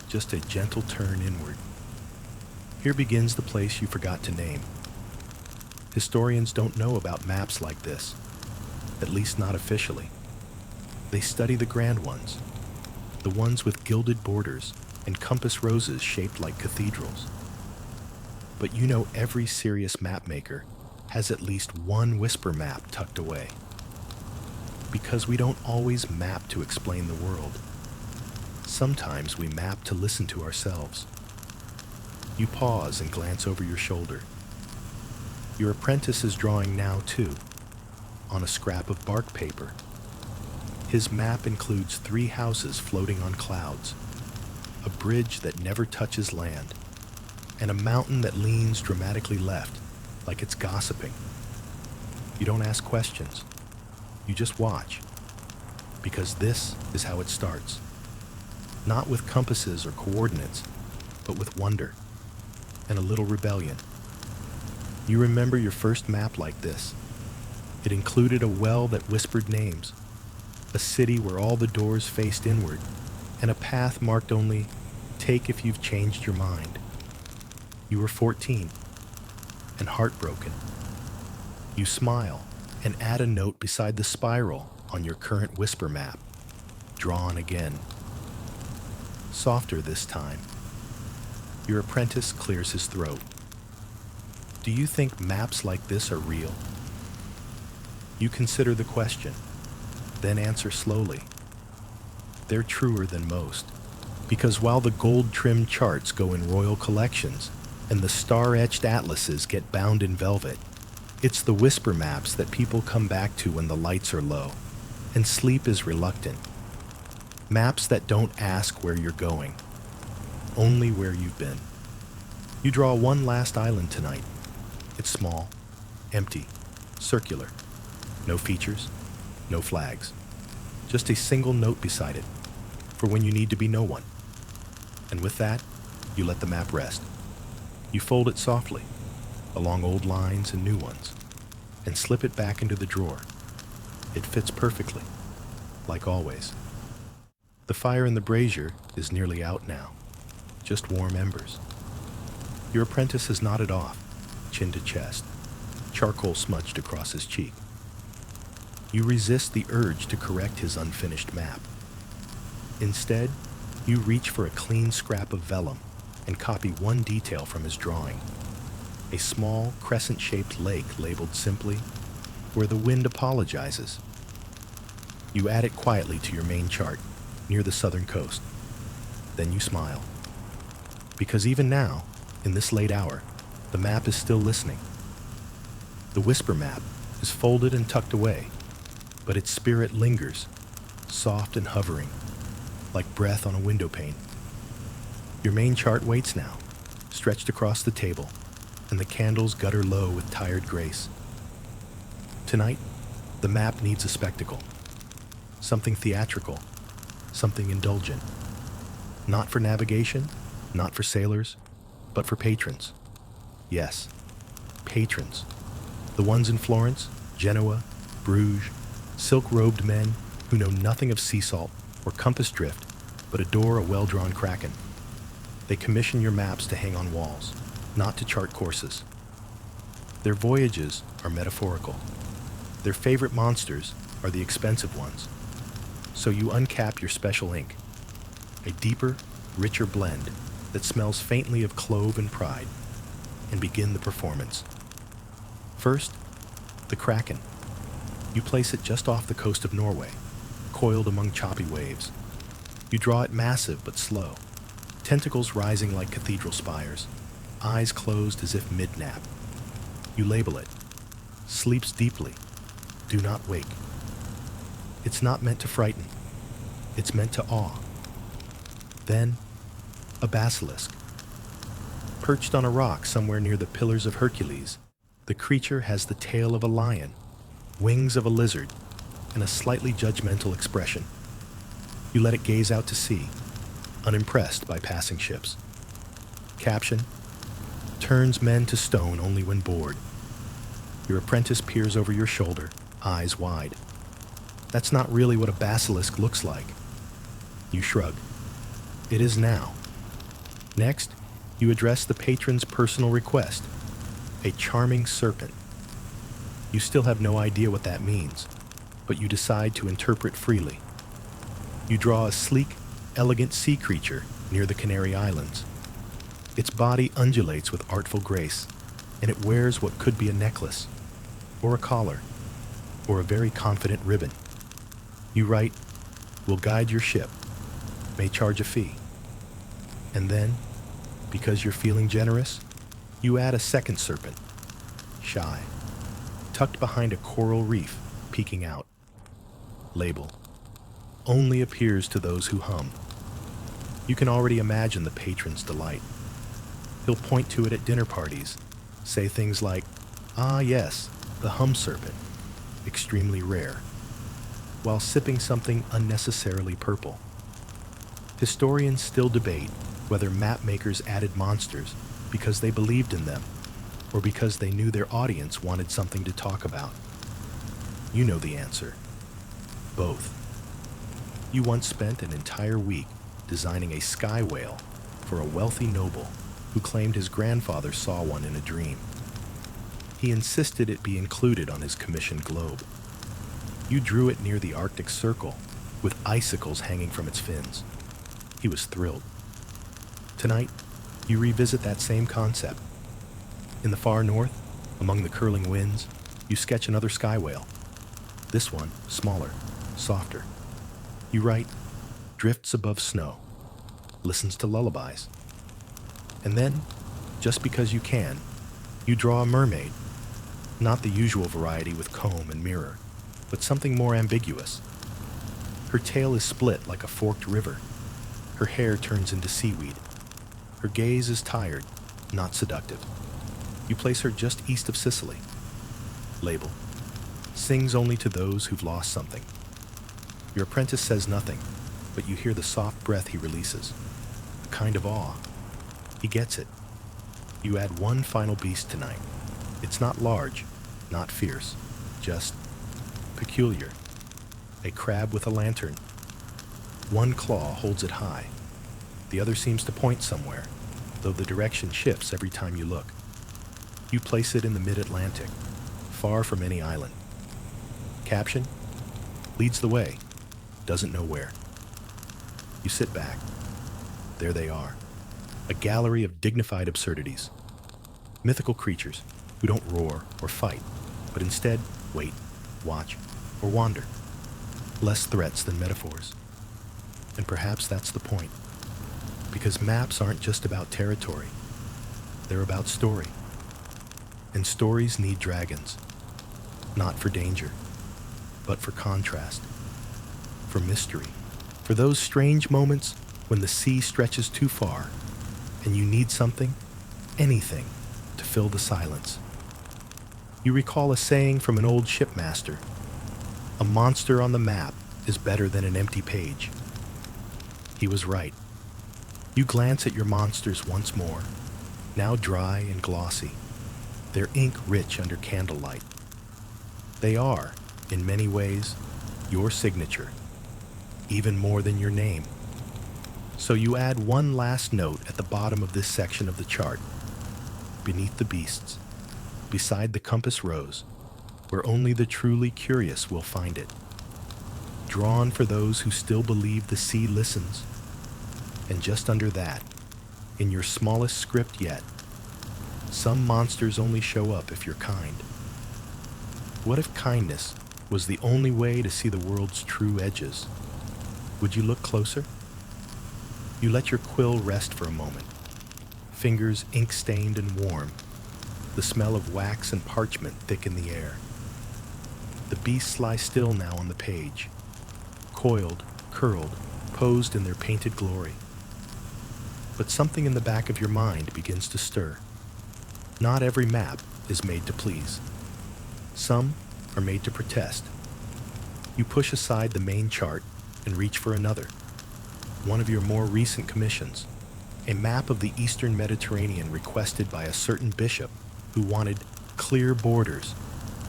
Just a gentle turn inward. Here begins the place you forgot to name. Historians don't know about maps like this, at least not officially. They study the grand ones, the ones with gilded borders and compass roses shaped like cathedrals. But you know every serious mapmaker has at least one whisper map tucked away. Because we don't always map to explain the world. Sometimes we map to listen to ourselves. You pause and glance over your shoulder. Your apprentice is drawing now too, on a scrap of bark paper. His map includes 3 houses floating on clouds, a bridge that never touches land, and a mountain that leans dramatically left, like it's gossiping. You don't ask questions. You just watch, because this is how it starts. Not with compasses or coordinates, but with wonder and a little rebellion. You remember your first map like this. It included a well that whispered names, a city where all the doors faced inward, and a path marked only, "Take if you've changed your mind." You were 14 and heartbroken. You smile and add a note beside the spiral on your current whisper map, drawn again. Softer this time. Your apprentice clears his throat. Do you think maps like this are real? You consider the question, then answer slowly. They're truer than most, because while the gold-trimmed charts go in royal collections and the star-etched atlases get bound in velvet, it's the whisper maps that people come back to when the lights are low and sleep is reluctant. Maps that don't ask where you're going, only where you've been. You draw one last island tonight. It's small, empty, circular. No features, no flags. Just a single note beside it, for when you need to be no one. And with that, you let the map rest. You fold it softly, along old lines and new ones, and slip it back into the drawer. It fits perfectly, like always. The fire in the brazier is nearly out now, just warm embers. Your apprentice has nodded off, chin to chest, charcoal smudged across his cheek. You resist the urge to correct his unfinished map. Instead, You reach for a clean scrap of vellum and copy one detail from his drawing. A small, crescent-shaped lake labeled simply, "Where the Wind Apologizes." You add it quietly to your main chart, near the southern coast. Then you smile. Because even now, in this late hour, the map is still listening. The whisper map is folded and tucked away, but its spirit lingers, soft and hovering, like breath on a window pane. Your main chart waits now, stretched across the table, and the candles gutter low with tired grace. Tonight, the map needs a spectacle. Something theatrical, something indulgent. Not for navigation, not for sailors, but for patrons. Yes, patrons. The ones in Florence, Genoa, Bruges, silk-robed men who know nothing of sea salt or compass drift, but adore a well-drawn kraken. They commission your maps to hang on walls, not to chart courses. Their voyages are metaphorical. Their favorite monsters are the expensive ones. So you uncap your special ink, a deeper, richer blend that smells faintly of clove and pride, and begin the performance. First, the kraken. You place it just off the coast of Norway, coiled among choppy waves. You draw it massive but slow, tentacles rising like cathedral spires, eyes closed as if mid-nap. You label it, "Sleeps deeply, do not wake." It's not meant to frighten, it's meant to awe. Then, a basilisk. Perched on a rock somewhere near the Pillars of Hercules, the creature has the tail of a lion, wings of a lizard, and a slightly judgmental expression. You let it gaze out to sea, unimpressed by passing ships. Caption: turns men to stone only when bored. Your apprentice peers over your shoulder, eyes wide. That's not really what a basilisk looks like. You shrug. It is now. Next, you address the patron's personal request, a charming serpent. You still have no idea what that means, but you decide to interpret freely. You draw a sleek, elegant sea creature near the Canary Islands. Its body undulates with artful grace, and it wears what could be a necklace, or a collar, or a very confident ribbon. You write, "Will guide your ship, may charge a fee." And then, because you're feeling generous, you add a second serpent, shy, tucked behind a coral reef, peeking out. Label: only appears to those who hum. You can already imagine the patron's delight. He'll point to it at dinner parties, say things like, "Ah yes, the hum serpent, extremely rare," while sipping something unnecessarily purple. Historians still debate whether Mapmakers added monsters because they believed in them, or because they knew their audience wanted something to talk about. You know the answer. Both. You once spent an entire week designing a sky whale for a wealthy noble who claimed his grandfather saw one in a dream. He insisted it be included on his commissioned globe. You drew it near the Arctic Circle, with icicles hanging from its fins. He was thrilled. Tonight, you revisit that same concept. In the far north, among the curling winds, you sketch another sky whale. This one, smaller, softer. You write, "Drifts above snow, listens to lullabies." And then, just because you can, you draw a mermaid. Not the usual variety with comb and mirror, but something more ambiguous. Her tail is split like a forked river. Her hair turns into seaweed. Her gaze is tired, not seductive. You place her just east of Sicily. Label: sings only to those who've lost something. Your apprentice says nothing, but you hear the soft breath he releases. A kind of awe. He gets it. You add one final beast tonight. It's not large, not fierce, just peculiar. A crab with a lantern. One claw holds it high. The other seems to point somewhere, though the direction shifts every time you look. You place it in the mid-Atlantic, far from any island. Caption: leads the way, doesn't know where. You sit back, there they are. A gallery of dignified absurdities. Mythical creatures who don't roar or fight, but instead wait, watch, or wander. Less threats than metaphors. And perhaps that's the point. Because maps aren't just about territory. They're about story. And stories need dragons. Not for danger, but for contrast. For mystery. For those strange moments when the sea stretches too far and you need something, anything, to fill the silence. You recall a saying from an old shipmaster: "A monster on the map is better than an empty page." He was right. You glance at your monsters once more, now dry and glossy, their ink rich under candlelight. They are, in many ways, your signature, even more than your name. So you add one last note at the bottom of this section of the chart, beneath the beasts, beside the compass rose, where only the truly curious will find it. Drawn for those who still believe the sea listens. And just under that, in your smallest script yet, some monsters only show up if you're kind. What if kindness was the only way to see the world's true edges? Would you look closer? You let your quill rest for a moment, fingers ink-stained and warm, the smell of wax and parchment thick in the air. The beasts lie still now on the page, coiled, curled, posed in their painted glory. But something in the back of your mind begins to stir. Not every map is made to please. Some are made to protest. You push aside the main chart and reach for another. One of your more recent commissions, a map of the Eastern Mediterranean requested by a certain bishop who wanted clear borders,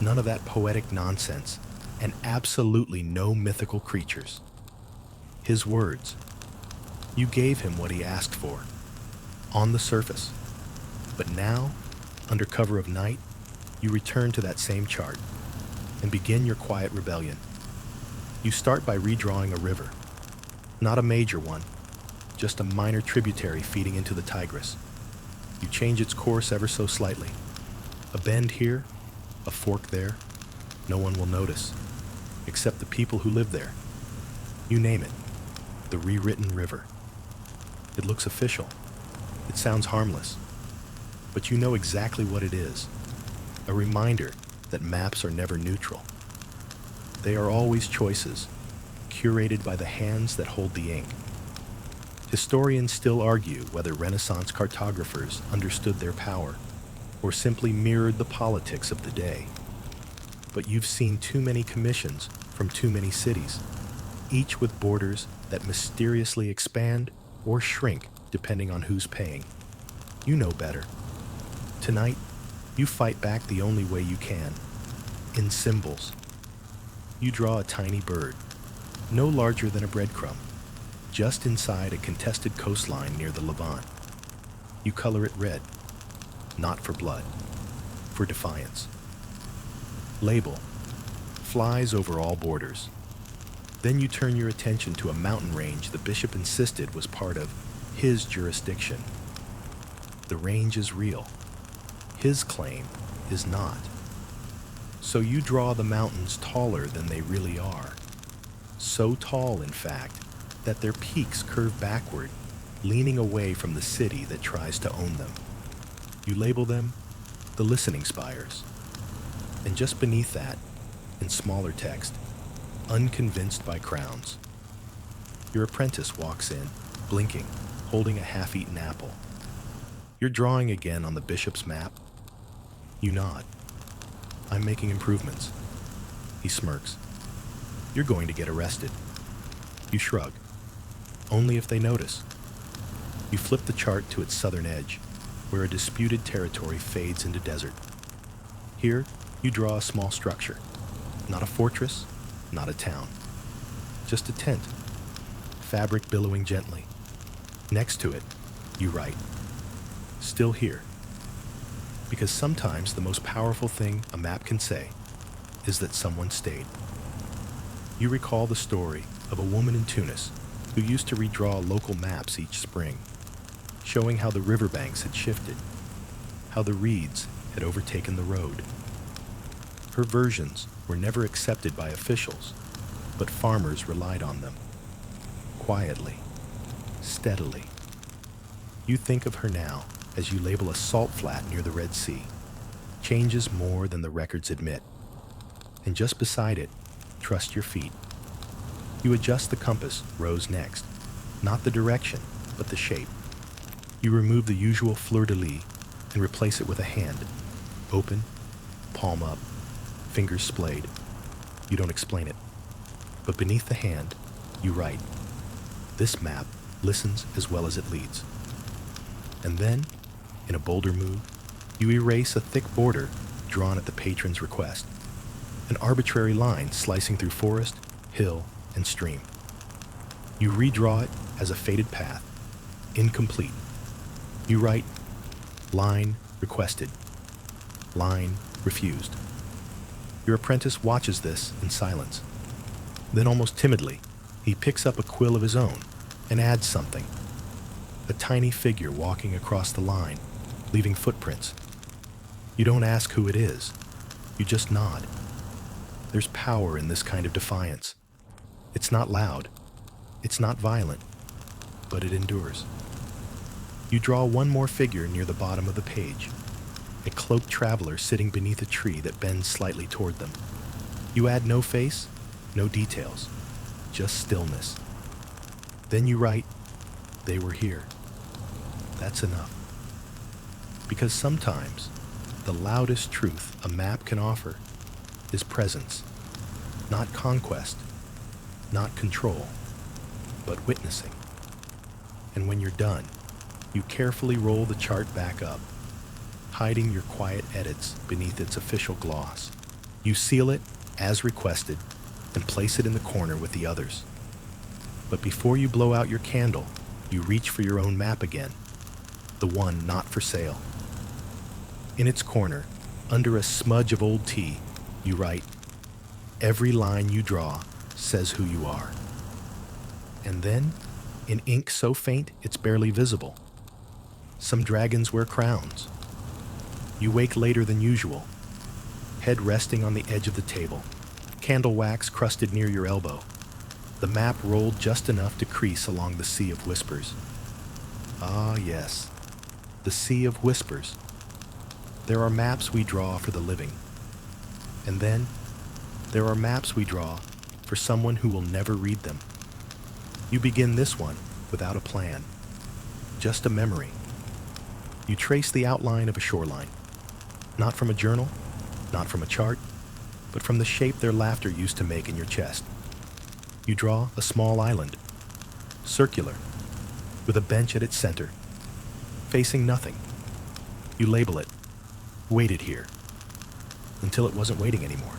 none of that poetic nonsense, and absolutely no mythical creatures. His words. You gave him what he asked for, on the surface. But now, under cover of night, you return to that same chart and begin your quiet rebellion. You start by redrawing a river. Not a major one, just a minor tributary feeding into the Tigris. You change its course ever so slightly. A bend here, a fork there. No one will notice, except the people who live there. You name it, the rewritten river. It looks official. It sounds harmless. But you know exactly what it is. A reminder that maps are never neutral. They are always choices, curated by the hands that hold the ink. Historians still argue whether Renaissance cartographers understood their power or simply mirrored the politics of the day. But you've seen too many commissions from too many cities, each with borders that mysteriously expand or shrink depending on who's paying. You know better. Tonight, you fight back the only way you can, in symbols. You draw a tiny bird, no larger than a breadcrumb, just inside a contested coastline near the Levant. You color it red, not for blood, for defiance. Label, flies over all borders. Then you turn your attention to a mountain range the bishop insisted was part of his jurisdiction. The range is real. His claim is not. So you draw the mountains taller than they really are. So tall, in fact, that their peaks curve backward, leaning away from the city that tries to own them. You label them the listening spires. And just beneath that, in smaller text, unconvinced by crowns. Your apprentice walks in, blinking, holding a half-eaten apple. You're drawing again on the bishop's map. You nod. I'm making improvements. He smirks. You're going to get arrested. You shrug. Only if they notice. You flip the chart to its southern edge, where a disputed territory fades into desert. Here, you draw a small structure. Not a fortress, not a town. Just a tent. Fabric billowing gently. Next to it, you write, "Still here." Because sometimes the most powerful thing a map can say is that someone stayed. You recall the story of a woman in Tunis who used to redraw local maps each spring, showing how the riverbanks had shifted, how the reeds had overtaken the road. Her versions were never accepted by officials, but farmers relied on them. Quietly, steadily. You think of her now as you label a salt flat near the Red Sea. Changes more than the records admit. And just beside it, trust your feet. You adjust the compass, rows next. Not the direction, but the shape. You remove the usual fleur-de-lis and replace it with a hand. Open, palm up, fingers splayed. You don't explain it. But beneath the hand, you write. This map listens as well as it leads. And then, in a bolder move, you erase a thick border drawn at the patron's request. An arbitrary line slicing through forest, hill, and stream. You redraw it as a faded path, incomplete. You write, line requested, line refused. Your apprentice watches this in silence. Then almost timidly, he picks up a quill of his own and adds something. A tiny figure walking across the line, leaving footprints. You don't ask who it is. You just nod. There's power in this kind of defiance. It's not loud. It's not violent. But it endures. You draw one more figure near the bottom of the page. A cloaked traveler sitting beneath a tree that bends slightly toward them. You add no face, no details. Just stillness. Then you write, they were here. That's enough. Because sometimes, the loudest truth a map can offer is presence. Not conquest, not control, but witnessing. And when you're done, you carefully roll the chart back up, hiding your quiet edits beneath its official gloss. You seal it as requested and place it in the corner with the others. But before you blow out your candle, you reach for your own map again, the one not for sale. In its corner, under a smudge of old tea, you write, every line you draw says who you are. And then, in ink so faint it's barely visible, some dragons wear crowns. You wake later than usual, head resting on the edge of the table, candle wax crusted near your elbow, the map rolled just enough to crease along the sea of whispers. Ah, yes, the sea of whispers. There are maps we draw for the living. And then, there are maps we draw for someone who will never read them. You begin this one without a plan, just a memory. You trace the outline of a shoreline, not from a journal, not from a chart, but from the shape their laughter used to make in your chest. You draw a small island, circular, with a bench at its center, facing nothing. You label it, waited here, until it wasn't waiting anymore.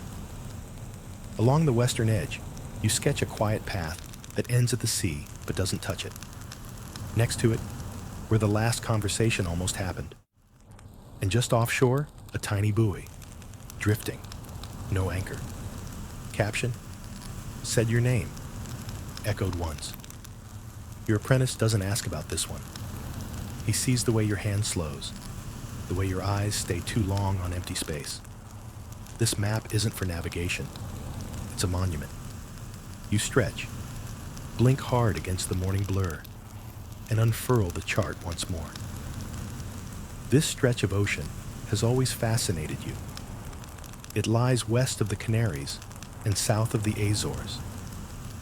Along the western edge, you sketch a quiet path that ends at the sea but doesn't touch it. Next to it, where the last conversation almost happened. And just offshore, a tiny buoy, drifting, no anchor. Caption, said your name, echoed once. Your apprentice doesn't ask about this one. He sees the way your hand slows, the way your eyes stay too long on empty space. This map isn't for navigation. It's a monument. You stretch, blink hard against the morning blur, and unfurl the chart once more. This stretch of ocean has always fascinated you. It lies west of the Canaries and south of the Azores,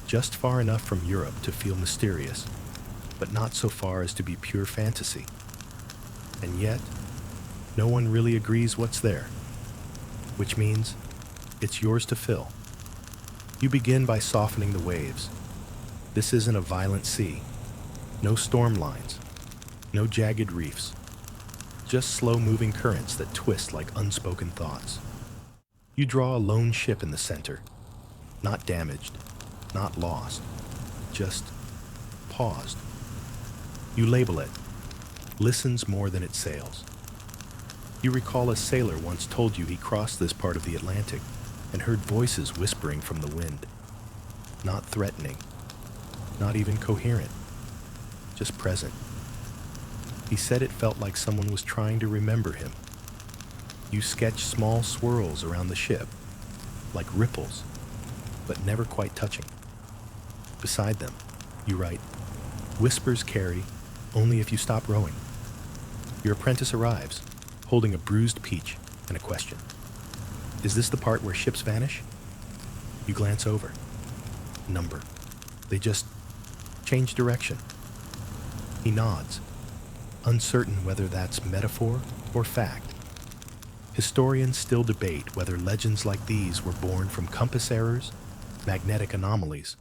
just far enough from Europe to feel mysterious, but not so far as to be pure fantasy. And yet, no one really agrees what's there, which means it's yours to fill. You begin by softening the waves. This isn't a violent sea. No storm lines, no jagged reefs, just slow-moving currents that twist like unspoken thoughts. You draw a lone ship in the center, not damaged, not lost, just paused. You label it, listens more than it sails. You recall a sailor once told you he crossed this part of the Atlantic and heard voices whispering from the wind, not threatening, not even coherent, just present. He said it felt like someone was trying to remember him. You sketch small swirls around the ship, like ripples, but never quite touching. Beside them, you write, "Whispers carry only if you stop rowing." Your apprentice arrives, holding a bruised peach and a question. "Is this the part where ships vanish?" You glance over. Number. They just change direction. He nods, uncertain whether that's metaphor or fact. Historians still debate whether legends like these were born from compass errors, magnetic anomalies,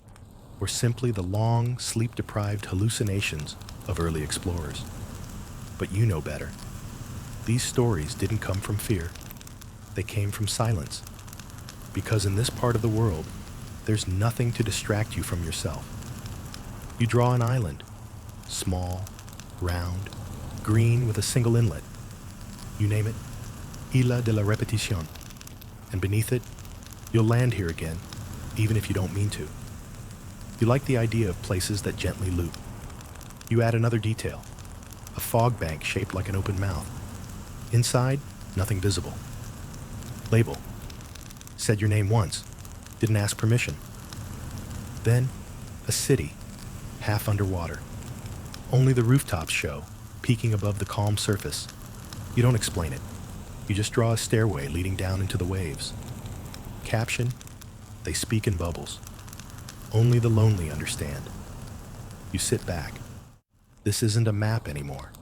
or simply the long, sleep-deprived hallucinations of early explorers. But you know better. These stories didn't come from fear. They came from silence. Because in this part of the world, there's nothing to distract you from yourself. You draw an island, small, round, green with a single inlet. You name it Isla de la Repetición. And beneath it, you'll land here again, even if you don't mean to. You like the idea of places that gently loop. You add another detail, a fog bank shaped like an open mouth. Inside, nothing visible. Label. Said your name once. Didn't ask permission. Then, a city, half underwater. Only the rooftops show, peeking above the calm surface. You don't explain it. You just draw a stairway leading down into the waves. Caption, they speak in bubbles. Only the lonely understand. You sit back. This isn't a map anymore.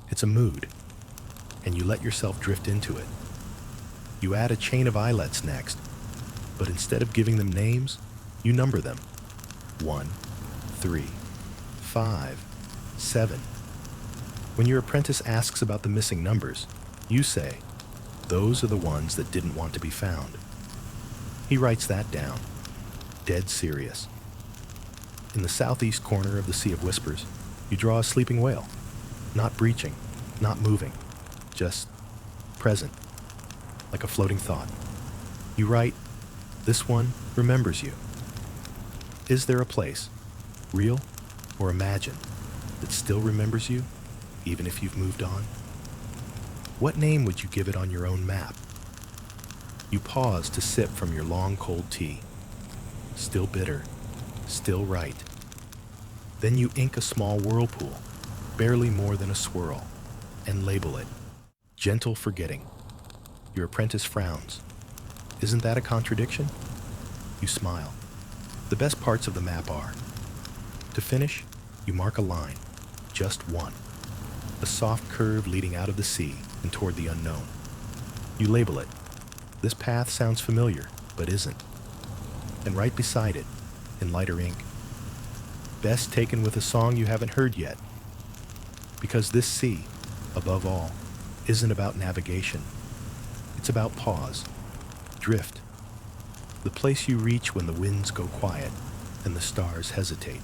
It's a mood. And you let yourself drift into it. You add a chain of islets next, but instead of giving them names, you number them. 1, 3, 5, 7. When your apprentice asks about the missing numbers, you say, "Those are the ones that didn't want to be found." He writes that down, dead serious. In the southeast corner of the Sea of Whispers, you draw a sleeping whale, not breaching, not moving, just present, like a floating thought. You write, "This one remembers you." Is there a place, real or imagined, that still remembers you, even if you've moved on? What name would you give it on your own map? You pause to sip from your long cold tea. Still bitter, still right. Then you ink a small whirlpool, barely more than a swirl, and label it, "Gentle Forgetting." Your apprentice frowns. Isn't that a contradiction? You smile. The best parts of the map are. To finish, you mark a line, just one. A soft curve leading out of the sea and toward the unknown. You label it. This path sounds familiar, but isn't. And right beside it, in lighter ink, "Best taken with a song you haven't heard yet." Because this sea, above all, isn't about navigation. It's about pause, drift, the place you reach when the winds go quiet and the stars hesitate.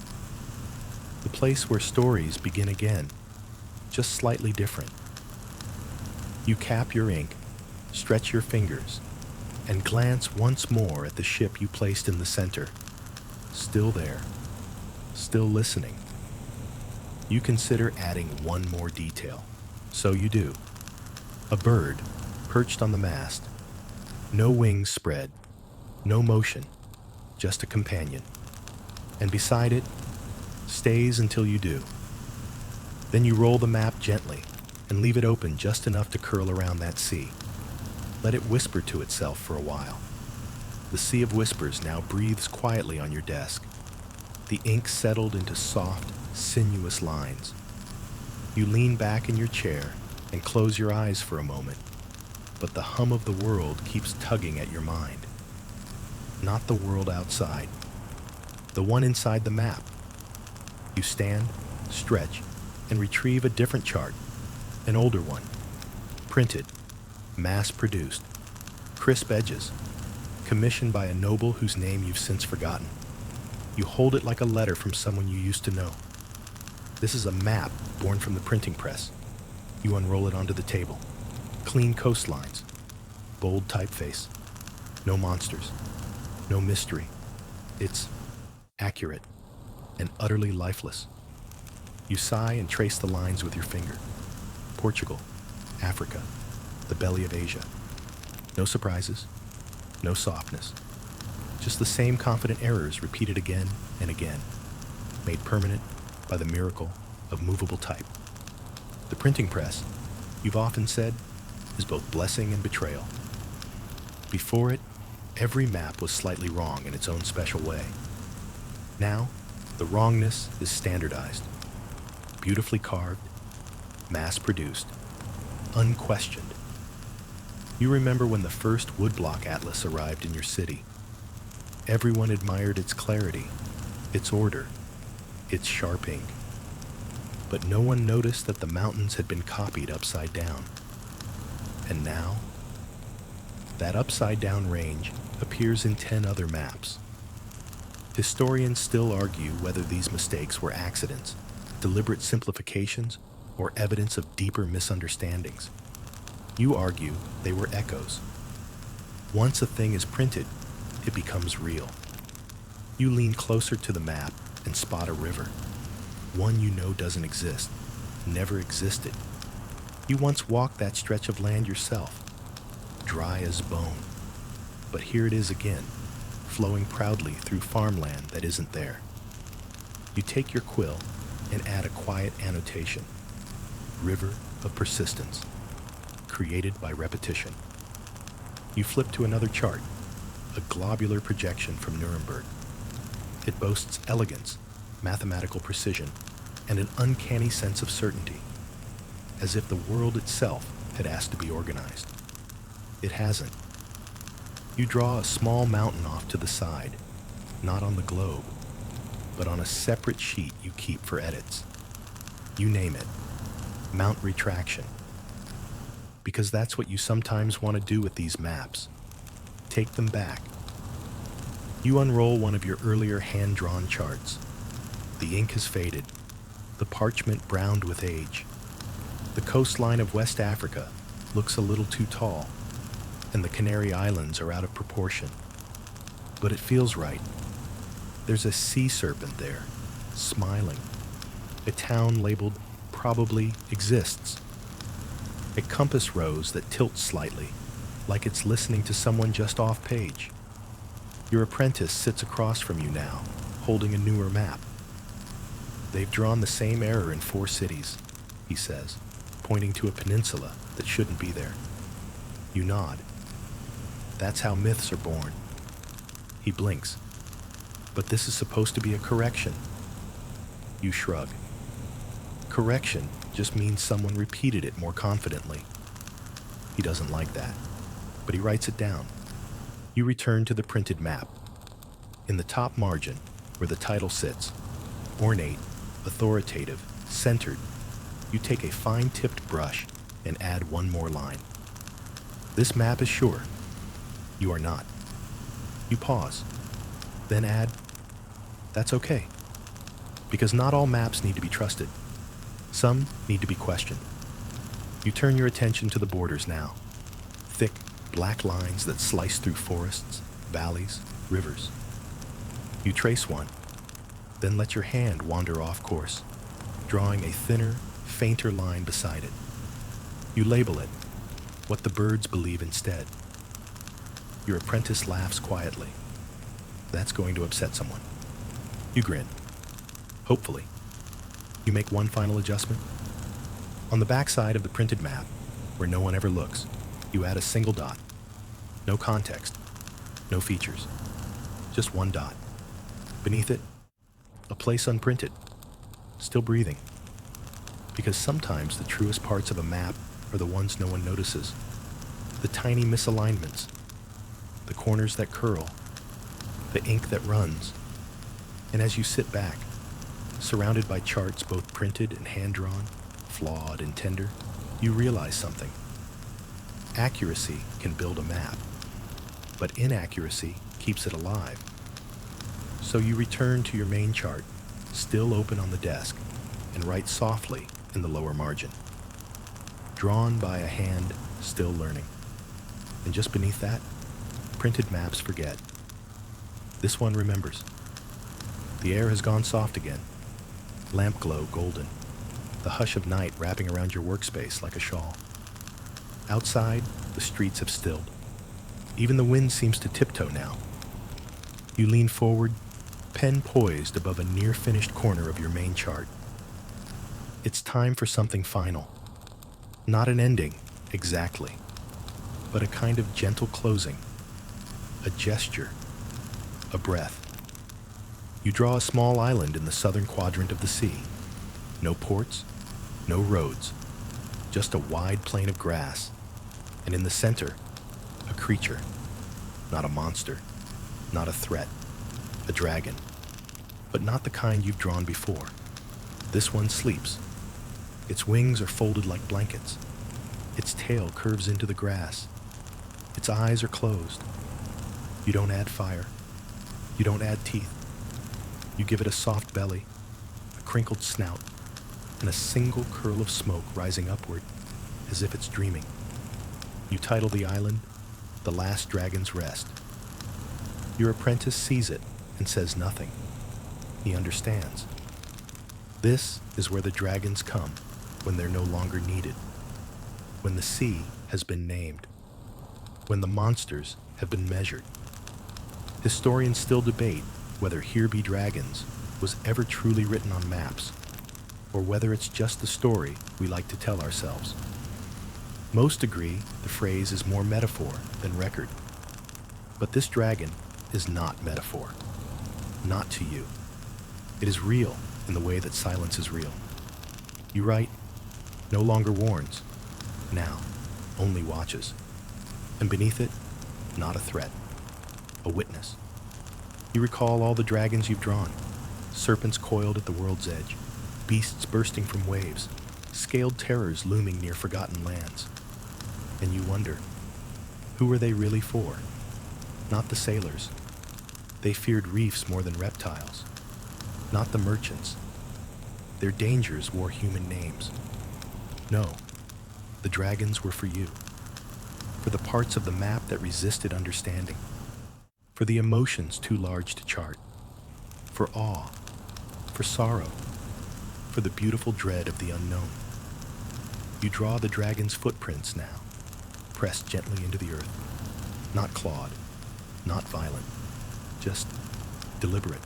The place where stories begin again, just slightly different. You cap your ink, stretch your fingers, and glance once more at the ship you placed in the center. Still there, still listening. You consider adding one more detail. So you do. A bird perched on the mast. No wings spread, no motion, just a companion. And beside it, stays until you do. Then you roll the map gently and leave it open just enough to curl around that sea. Let it whisper to itself for a while. The Sea of Whispers now breathes quietly on your desk. The ink settled into soft, sinuous lines. You lean back in your chair and close your eyes for a moment, but the hum of the world keeps tugging at your mind. Not the world outside, the one inside the map. You stand, stretch, and retrieve a different chart, an older one, printed, mass-produced, crisp edges, commissioned by a noble whose name you've since forgotten. You hold it like a letter from someone you used to know. This is a map born from the printing press. You unroll it onto the table. Clean coastlines, bold typeface, no monsters, no mystery. It's accurate, and utterly lifeless. You sigh and trace the lines with your finger. Portugal, Africa, the belly of Asia. No surprises, no softness. Just the same confident errors repeated again and again, made permanent by the miracle of movable type. The printing press, you've often said, is both blessing and betrayal. Before it, every map was slightly wrong in its own special way. Now, the wrongness is standardized, beautifully carved, mass-produced, unquestioned. You remember when the first woodblock atlas arrived in your city. Everyone admired its clarity, its order, its sharp ink. But no one noticed that the mountains had been copied upside down. And now, that upside-down range appears in 10 other maps. Historians still argue whether these mistakes were accidents, deliberate simplifications, or evidence of deeper misunderstandings. You argue they were echoes. Once a thing is printed, it becomes real. You lean closer to the map and spot a river, one you know doesn't exist, never existed. You once walked that stretch of land yourself, dry as bone. But here it is again, flowing proudly through farmland that isn't there. You take your quill and add a quiet annotation. River of persistence, created by repetition. You flip to another chart, a globular projection from Nuremberg. It boasts elegance, mathematical precision, and an uncanny sense of certainty, as if the world itself had asked to be organized. It hasn't. You draw a small mountain off to the side, not on the globe, but on a separate sheet you keep for edits. You name it, Mount Retraction. Because that's what you sometimes want to do with these maps. Take them back. You unroll one of your earlier hand-drawn charts. The ink has faded, the parchment browned with age. The coastline of West Africa looks a little too tall, and the Canary Islands are out of proportion. But it feels right. There's a sea serpent there, smiling. A town labeled probably exists. A compass rose that tilts slightly, like it's listening to someone just off page. Your apprentice sits across from you now, holding a newer map. They've drawn the same error in 4 cities, he says, pointing to a peninsula that shouldn't be there. You nod. That's how myths are born. He blinks. But this is supposed to be a correction. You shrug. Correction just means someone repeated it more confidently. He doesn't like that, but he writes it down. You return to the printed map. In the top margin, where the title sits, ornate, authoritative, centered, you take a fine-tipped brush and add one more line. This map is sure. You are not. You pause, then add, that's okay. Because not all maps need to be trusted. Some need to be questioned. You turn your attention to the borders now. Thick, black lines that slice through forests, valleys, rivers. You trace one, then let your hand wander off course, drawing a thinner, fainter line beside it. You label it, what the birds believe instead. Your apprentice laughs quietly. That's going to upset someone. You grin. Hopefully. You make one final adjustment. On the backside of the printed map, where no one ever looks, you add a single dot. No context. No features. Just one dot. Beneath it, a place unprinted. Still breathing. Because sometimes the truest parts of a map are the ones no one notices. The tiny misalignments. The corners that curl. The ink that runs. And as you sit back, surrounded by charts both printed and hand-drawn, flawed and tender, you realize something. Accuracy can build a map, but inaccuracy keeps it alive. So you return to your main chart, still open on the desk, and write softly in the lower margin. Drawn by a hand still learning. And just beneath that, printed maps forget. This one remembers. The air has gone soft again, lamp glow golden, the hush of night wrapping around your workspace like a shawl. Outside, the streets have stilled. Even the wind seems to tiptoe now. You lean forward, pen poised above a near-finished corner of your main chart. It's time for something final. Not an ending, exactly, but a kind of gentle closing, a gesture, a breath. You draw a small island in the southern quadrant of the sea. No ports, no roads, just a wide plain of grass, and in the center, a creature. Not a monster, not a threat, a dragon, but not the kind you've drawn before. This one sleeps. Its wings are folded like blankets. Its tail curves into the grass. Its eyes are closed. You don't add fire. You don't add teeth. You give it a soft belly, a crinkled snout, and a single curl of smoke rising upward, as if it's dreaming. You title the island, The Last Dragon's Rest. Your apprentice sees it and says nothing. He understands. This is where the dragons come when they're no longer needed, when the sea has been named, when the monsters have been measured. Historians still debate whether "Here Be Dragons" was ever truly written on maps, or whether it's just the story we like to tell ourselves. Most agree the phrase is more metaphor than record. But this dragon is not metaphor. Not to you. It is real in the way that silence is real. You write, no longer warns, now only watches. And beneath it, not a threat, a witness. You recall all the dragons you've drawn, serpents coiled at the world's edge, beasts bursting from waves, scaled terrors looming near forgotten lands. And you wonder, who were they really for? Not the sailors. They feared reefs more than reptiles. Not the merchants. Their dangers wore human names. No, the dragons were for you. For the parts of the map that resisted understanding. For the emotions too large to chart. For awe. For sorrow. For the beautiful dread of the unknown. You draw the dragon's footprints now, pressed gently into the earth. Not clawed, not violent, just deliberate,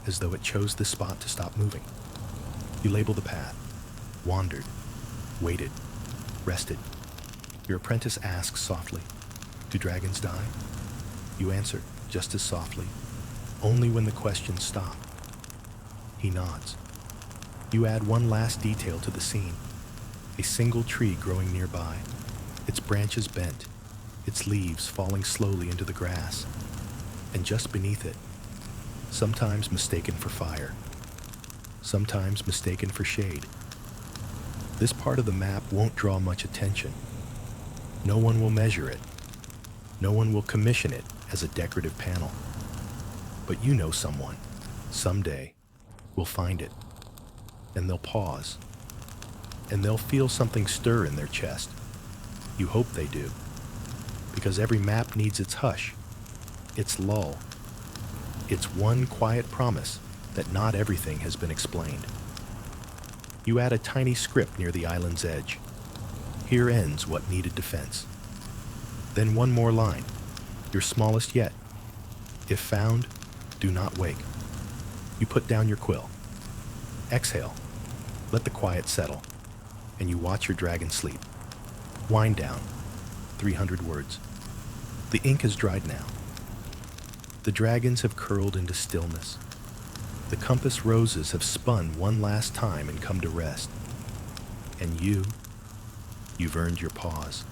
as though it chose this spot to stop moving. You label the path, wandered, waited, rested. Your apprentice asks softly, do dragons die? You answer just as softly, only when the questions stop. He nods. You add one last detail to the scene, a single tree growing nearby, its branches bent, its leaves falling slowly into the grass, and just beneath it, sometimes mistaken for fire, sometimes mistaken for shade. This part of the map won't draw much attention. No one will measure it. No one will commission it as a decorative panel. But you know someone, someday, will find it, and they'll pause, and they'll feel something stir in their chest. You hope they do, because every map needs its hush, its lull, its one quiet promise that not everything has been explained. You add a tiny script near the island's edge. Here ends what needed defense. Then one more line, your smallest yet. If found, do not wake. You put down your quill. Exhale, let the quiet settle, and you watch your dragon sleep. Wind down, 300 words. The ink has dried now. The dragons have curled into stillness. The compass roses have spun one last time and come to rest. And you've earned your pause.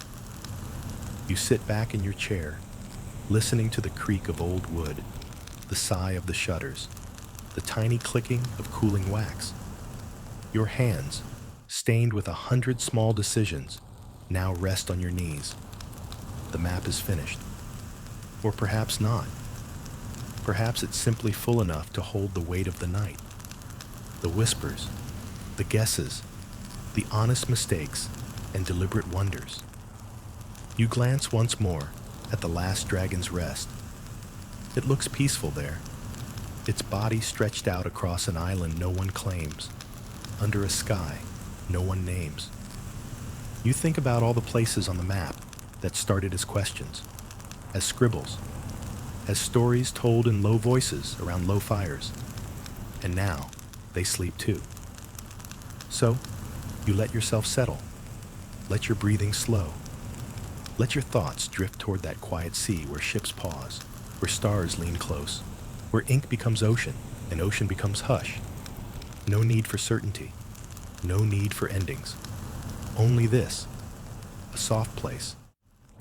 You sit back in your chair, listening to the creak of old wood, the sigh of the shutters, the tiny clicking of cooling wax. Your hands, stained with 100 small decisions, now rest on your knees. The map is finished. Or perhaps not. Perhaps it's simply full enough to hold the weight of the night. The whispers, the guesses, the honest mistakes, and deliberate wonders. You glance once more at the last dragon's rest. It looks peaceful there. its body stretched out across an island no one claims, under a sky no one names. You think about all the places on the map that started as questions, as scribbles, as stories told in low voices around low fires, and now they sleep too. So, you let yourself settle, let your breathing slow, let your thoughts drift toward that quiet sea where ships pause, where stars lean close, where ink becomes ocean and ocean becomes hush. No need for certainty, no need for endings. Only this, a soft place,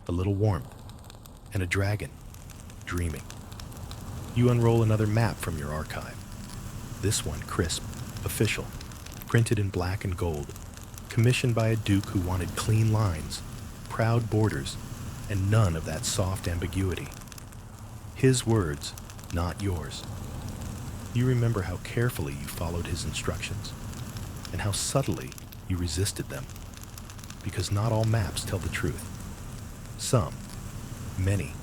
a little warmth, and a dragon dreaming. You unroll another map from your archive. This one crisp, official, printed in black and gold, commissioned by a duke who wanted clean lines, proud borders, and none of that soft ambiguity. His words, not yours. You remember how carefully you followed his instructions, and how subtly you resisted them, because not all maps tell the truth. Some, many,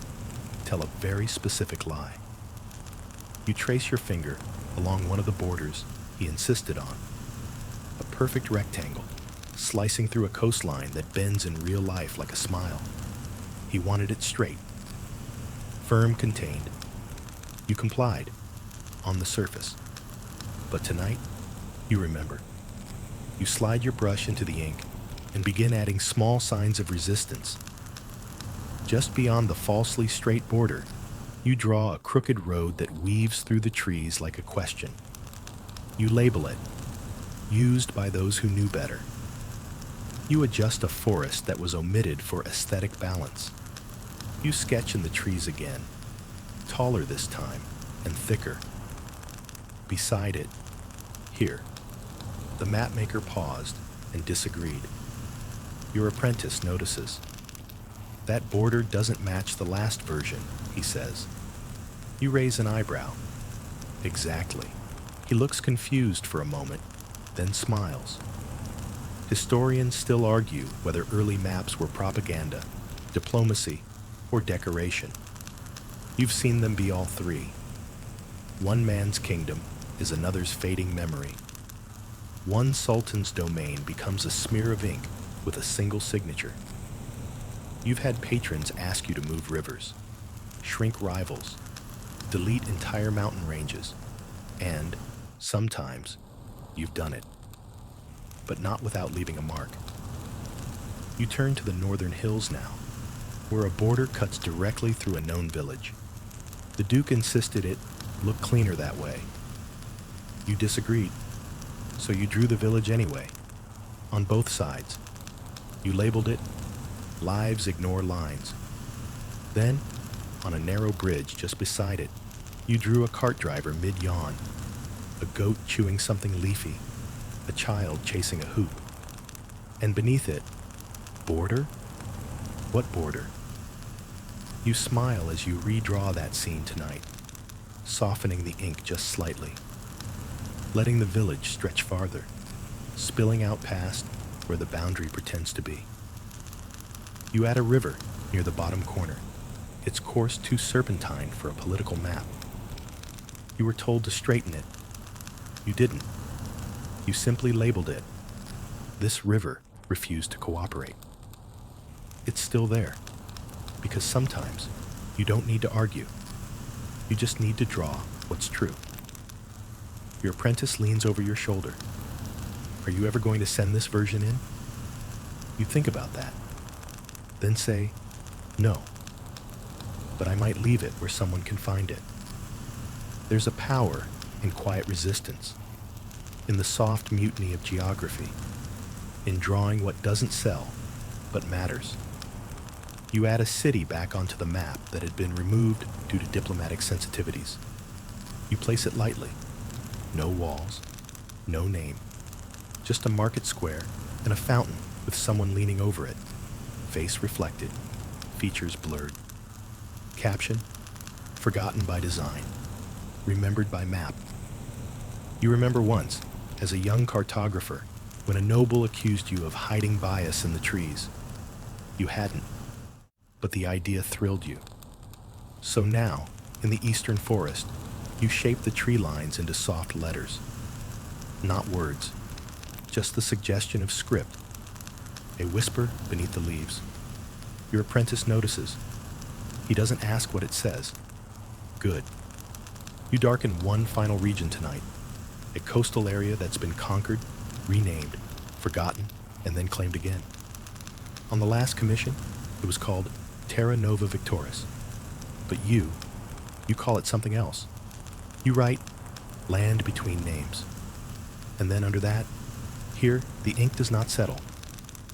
tell a very specific lie. You trace your finger along one of the borders he insisted on, a perfect rectangle, slicing through a coastline that bends in real life like a smile. He wanted it straight, firm, contained. You complied, on the surface. But tonight, you remember. You slide your brush into the ink and begin adding small signs of resistance. Just beyond the falsely straight border, you draw a crooked road that weaves through the trees like a question. You label it, used by those who knew better. You adjust a forest that was omitted for aesthetic balance. You sketch in the trees again, taller this time and thicker. Beside it, here, the mapmaker paused and disagreed. Your apprentice notices. That border doesn't match the last version, he says. You raise an eyebrow. Exactly. He looks confused for a moment, then smiles. Historians still argue whether early maps were propaganda, diplomacy, or decoration. You've seen them be all three. One man's kingdom is another's fading memory. One sultan's domain becomes a smear of ink with a single signature. You've had patrons ask you to move rivers, shrink rivals, delete entire mountain ranges, and, sometimes, you've done it. But not without leaving a mark. You turn to the northern hills now, where a border cuts directly through a known village. The Duke insisted it looked cleaner that way. You disagreed, so you drew the village anyway, on both sides. You labeled it, Lives Ignore Lines. Then, on a narrow bridge just beside it, you drew a cart driver mid-yawn, a goat chewing something leafy, a child chasing a hoop. And beneath it, border? What border? You smile as you redraw that scene tonight, softening the ink just slightly, letting the village stretch farther, spilling out past where the boundary pretends to be. You add a river near the bottom corner, its course too serpentine for a political map. You were told to straighten it. You didn't. You simply labeled it. This river refused to cooperate. It's still there, because sometimes you don't need to argue. You just need to draw what's true. Your apprentice leans over your shoulder. Are you ever going to send this version in? You think about that. Then say, no. But I might leave it where someone can find it. There's a power in quiet resistance, in the soft mutiny of geography, in drawing what doesn't sell, but matters. You add a city back onto the map that had been removed due to diplomatic sensitivities. You place it lightly. No walls, no name, just a market square and a fountain with someone leaning over it, face reflected, features blurred. Caption, forgotten by design, remembered by map. You remember once, as a young cartographer, when a noble accused you of hiding bias in the trees. You hadn't, but the idea thrilled you. So now, in the eastern forest, You shape the tree lines into soft letters. Not words, just the suggestion of script. A whisper beneath the leaves. Your apprentice notices. He doesn't ask what it says. Good. You darken one final region tonight. A coastal area that's been conquered, renamed, forgotten, and then claimed again. On the last commission, it was called Terra Nova Victoris. But you call it something else. You write Land Between Names. And then under that, here, the ink does not settle,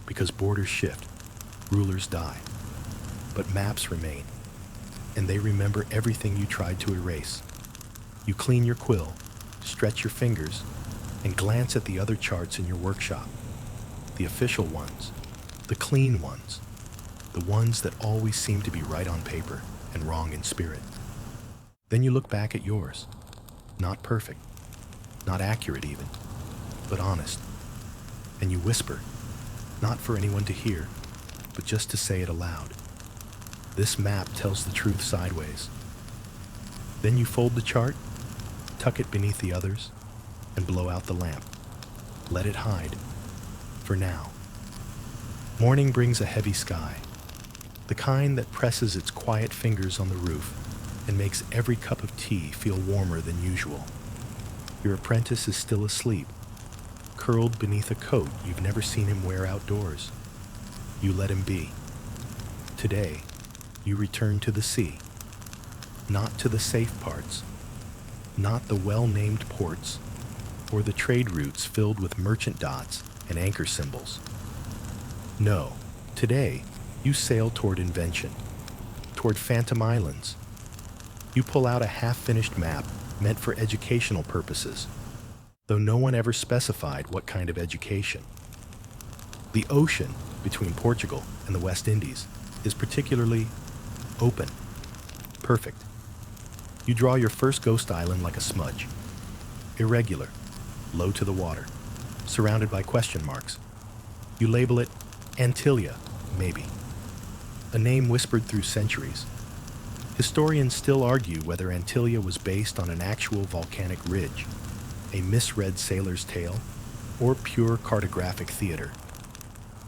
because borders shift, rulers die. But maps remain, and they remember everything you tried to erase. You clean your quill, stretch your fingers, and glance at the other charts in your workshop. The official ones, the clean ones, the ones that always seem to be right on paper and wrong in spirit. Then you look back at yours. Not perfect, not accurate even, but honest. And you whisper, not for anyone to hear, but just to say it aloud. This map tells the truth sideways. Then you fold the chart, tuck it beneath the others, and blow out the lamp. Let it hide, for now. Morning brings a heavy sky, the kind that presses its quiet fingers on the roof and makes every cup of tea feel warmer than usual. Your apprentice is still asleep, curled beneath a coat you've never seen him wear outdoors. You let him be. Today, you return to the sea. Not to the safe parts, not the well-named ports, or the trade routes filled with merchant dots and anchor symbols. No, today, you sail toward invention, toward phantom islands. You pull out a half-finished map meant for educational purposes, though no one ever specified what kind of education. The ocean between Portugal and the West Indies is particularly open, perfect. You draw your first ghost island like a smudge. Irregular, low to the water, surrounded by question marks. You label it Antilia, maybe. A name whispered through centuries. Historians still argue whether Antilia was based on an actual volcanic ridge, a misread sailor's tale, or pure cartographic theater.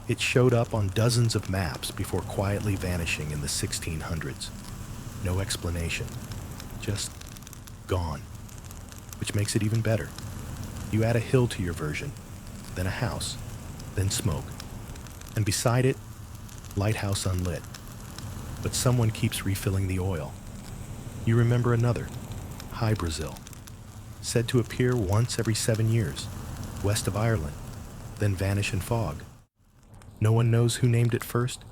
It showed up on dozens of maps before quietly vanishing in the 1600s. No explanation, just gone, which makes it even better. You add a hill to your version, then a house, then smoke, and beside it, lighthouse unlit. But someone keeps refilling the oil. You remember another, High Brazil, said to appear once every 7 years, west of Ireland, then vanish in fog. No one knows who named it first,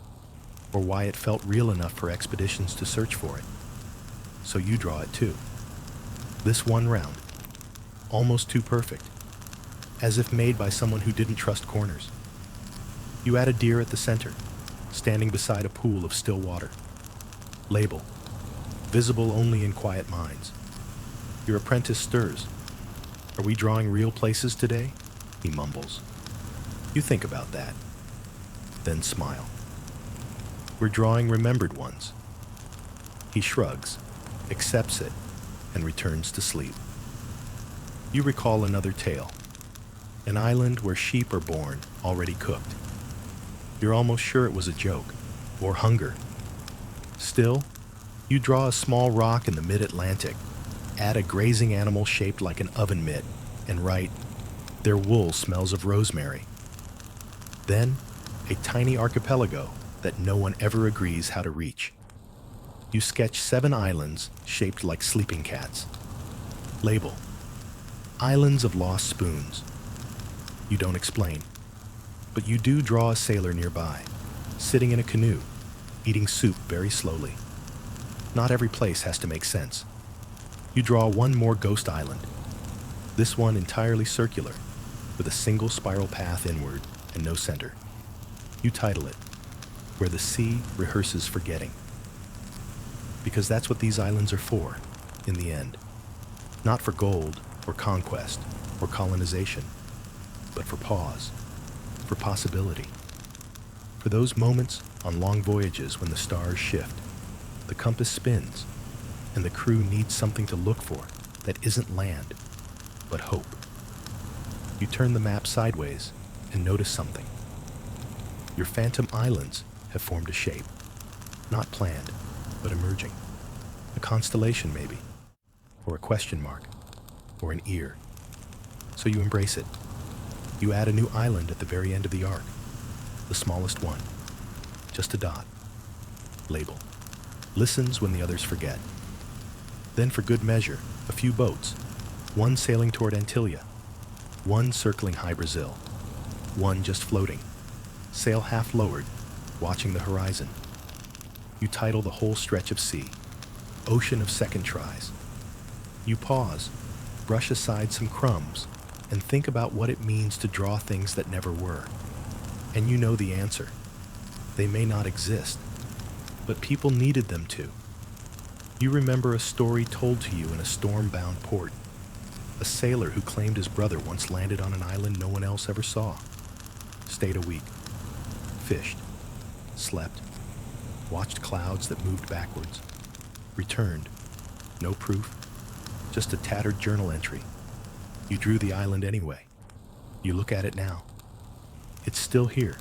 or why it felt real enough for expeditions to search for it. So you draw it too. This one round, almost too perfect, as if made by someone who didn't trust corners. You add a deer at the center, standing beside a pool of still water. Label, visible only in quiet minds. Your apprentice stirs. Are we drawing real places today? He mumbles. You think about that, then smile. We're drawing remembered ones. He shrugs, accepts it, and returns to sleep. You recall another tale, an island where sheep are born already cooked. You're almost sure it was a joke, or hunger. Still, you draw a small rock in the mid-Atlantic, add a grazing animal shaped like an oven mitt, and write, "Their wool smells of rosemary." Then, a tiny archipelago that no one ever agrees how to reach. You sketch 7 islands shaped like sleeping cats. Label, Islands of Lost Spoons. You don't explain, but you do draw a sailor nearby, sitting in a canoe, eating soup very slowly. Not every place has to make sense. You draw one more ghost island, this one entirely circular, with a single spiral path inward and no center. You title it, Where the Sea Rehearses Forgetting. Because that's what these islands are for, in the end. Not for gold, or conquest, or colonization, but for pause, for possibility. For those moments on long voyages when the stars shift, the compass spins, and the crew needs something to look for, that isn't land, but hope. You turn the map sideways and notice something. Your phantom islands have formed a shape, not planned, but emerging. A constellation, maybe, or a question mark, or an ear. So you embrace it. You add a new island at the very end of the arc, the smallest one, just a dot. Label. Listens when the others forget. Then for good measure, a few boats, one sailing toward Antillia, one circling high Brazil, one just floating, sail half lowered, watching the horizon. You title the whole stretch of sea, Ocean of Second Tries. You pause, brush aside some crumbs, and think about what it means to draw things that never were. And you know the answer. They may not exist, but people needed them to. You remember a story told to you in a storm-bound port. A sailor who claimed his brother once landed on an island no one else ever saw. Stayed a week. Fished. Slept. Watched clouds that moved backwards. Returned. No proof. Just a tattered journal entry. You drew the island anyway. You look at it now. It's still here.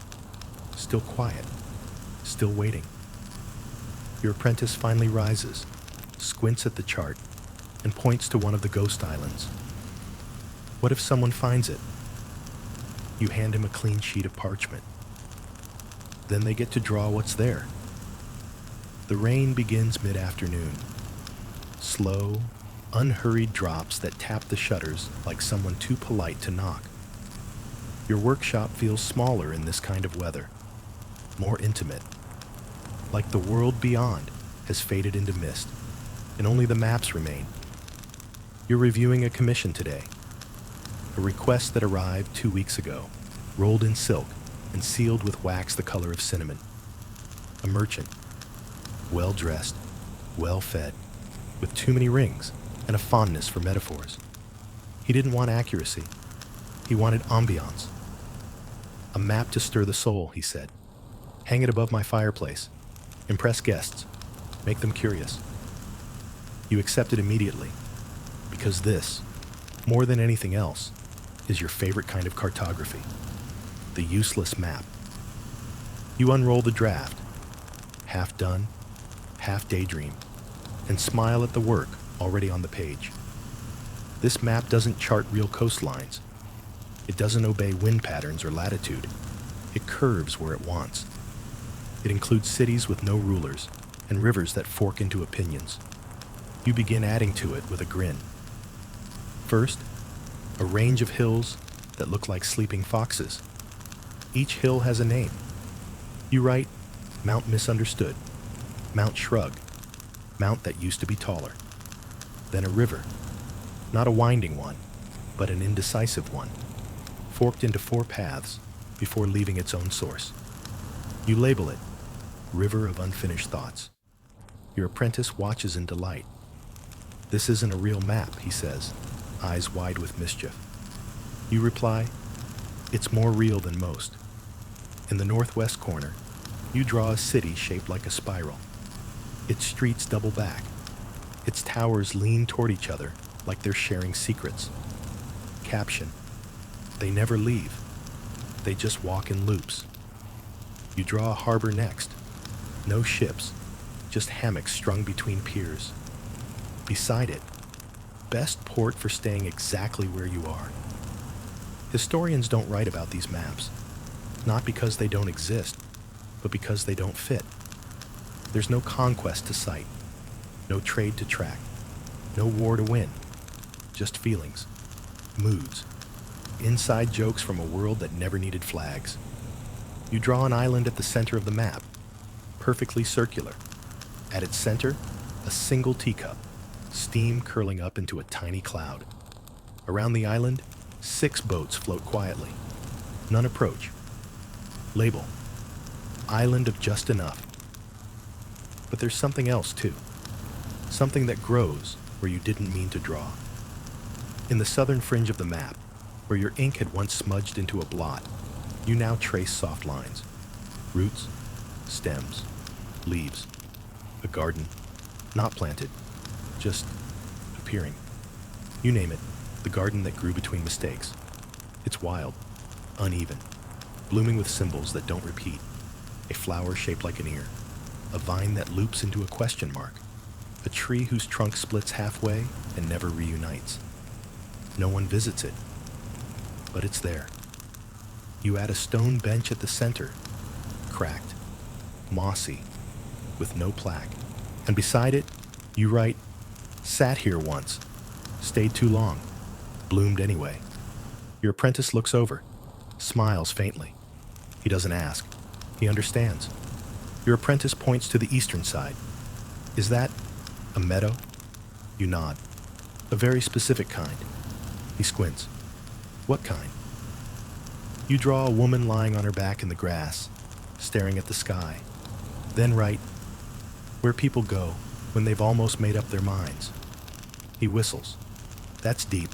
Still quiet. Still waiting. Your apprentice finally rises, squints at the chart, and points to one of the ghost islands. What if someone finds it? You hand him a clean sheet of parchment. Then they get to draw what's there. The rain begins mid-afternoon. Slow, unhurried drops that tap the shutters like someone too polite to knock. Your workshop feels smaller in this kind of weather, more intimate. Like the world beyond has faded into mist, and only the maps remain. You're reviewing a commission today, a request that arrived 2 weeks ago, rolled in silk and sealed with wax the color of cinnamon. A merchant, well-dressed, well-fed, with too many rings and a fondness for metaphors. He didn't want accuracy. He wanted ambiance. A map to stir the soul, he said. Hang it above my fireplace. Impress guests. Make them curious. You accept it immediately, because this, more than anything else, is your favorite kind of cartography. The useless map. You unroll the draft, half done, half daydream, and smile at the work already on the page. This map doesn't chart real coastlines. It doesn't obey wind patterns or latitude. It curves where it wants. It includes cities with no rulers and rivers that fork into opinions. You begin adding to it with a grin. First, a range of hills that look like sleeping foxes. Each hill has a name. You write Mount Misunderstood, Mount Shrug, Mount that used to be taller. Then a river, not a winding one, but an indecisive one, forked into 4 paths before leaving its own source. You label it River of Unfinished Thoughts. Your apprentice watches in delight. This isn't a real map, he says, eyes wide with mischief. You reply, it's more real than most. In the northwest corner, you draw a city shaped like a spiral. Its streets double back. Its towers lean toward each other like they're sharing secrets. Caption, they never leave. They just walk in loops. You draw a harbor next. No ships, just hammocks strung between piers. Beside it, best port for staying exactly where you are. Historians don't write about these maps, not because they don't exist, but because they don't fit. There's no conquest to cite, no trade to track, no war to win, just feelings, moods, inside jokes from a world that never needed flags. You draw an island at the center of the map, perfectly circular. At its center, a single teacup, steam curling up into a tiny cloud. Around the island, 6 boats float quietly. None approach. Label, Island of Just Enough. But there's something else too. Something that grows where you didn't mean to draw. In the southern fringe of the map, where your ink had once smudged into a blot, you now trace soft lines. Roots, stems, leaves. A garden, not planted, just appearing. You name it, the garden that grew between mistakes. It's wild, uneven, blooming with symbols that don't repeat. A flower shaped like an ear, a vine that loops into a question mark, a tree whose trunk splits halfway and never reunites. No one visits it, but it's there. You add a stone bench at the center, cracked, mossy, with no plaque. And beside it, you write, "Sat here once, stayed too long, bloomed anyway." Your apprentice looks over, smiles faintly. He doesn't ask. He understands. Your apprentice points to the eastern side. "Is that a meadow?" You nod. "A very specific kind." He squints. "What kind?" You draw a woman lying on her back in the grass, staring at the sky. Then write, "Where people go when they've almost made up their minds." He whistles. "That's deep."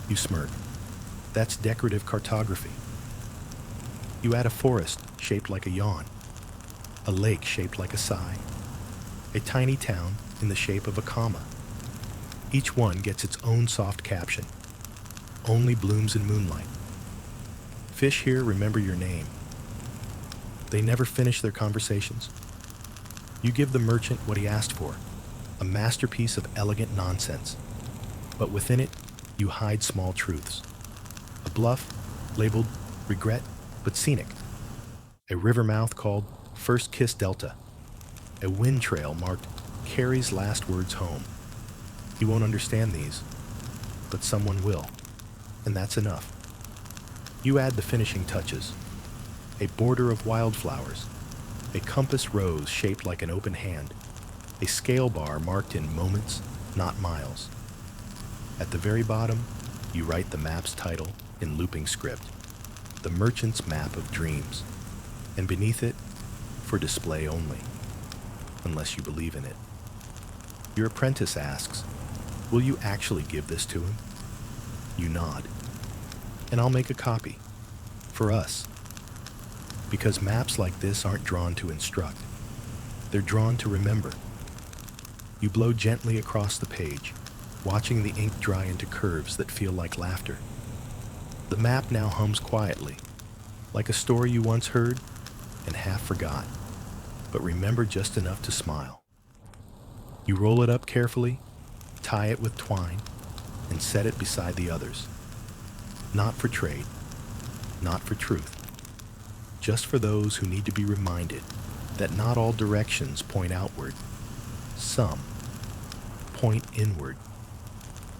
You smirk. "That's decorative cartography." You add a forest shaped like a yawn, a lake shaped like a sigh, a tiny town in the shape of a comma. Each one gets its own soft caption. "Only blooms in moonlight." Fish here remember your name. They never finish their conversations. You give the merchant what he asked for, a masterpiece of elegant nonsense. But within it, you hide small truths. A bluff labeled regret but scenic. A river mouth called First Kiss Delta. A wind trail marked Carrie's last words home. You won't understand these, but someone will, and that's enough. You add the finishing touches. A border of wildflowers, a compass rose shaped like an open hand, a scale bar marked in moments, not miles. At the very bottom, you write the map's title in looping script, The Merchant's Map of Dreams, and beneath it, for display only, unless you believe in it. Your apprentice asks, "Will you actually give this to him?" You nod. "And I'll make a copy. For us." Because maps like this aren't drawn to instruct. They're drawn to remember. You blow gently across the page, watching the ink dry into curves that feel like laughter. The map now hums quietly, like a story you once heard and half forgot, but remember just enough to smile. You roll it up carefully, tie it with twine, and set it beside the others. Not for trade, not for truth, just for those who need to be reminded that not all directions point outward. Some point inward.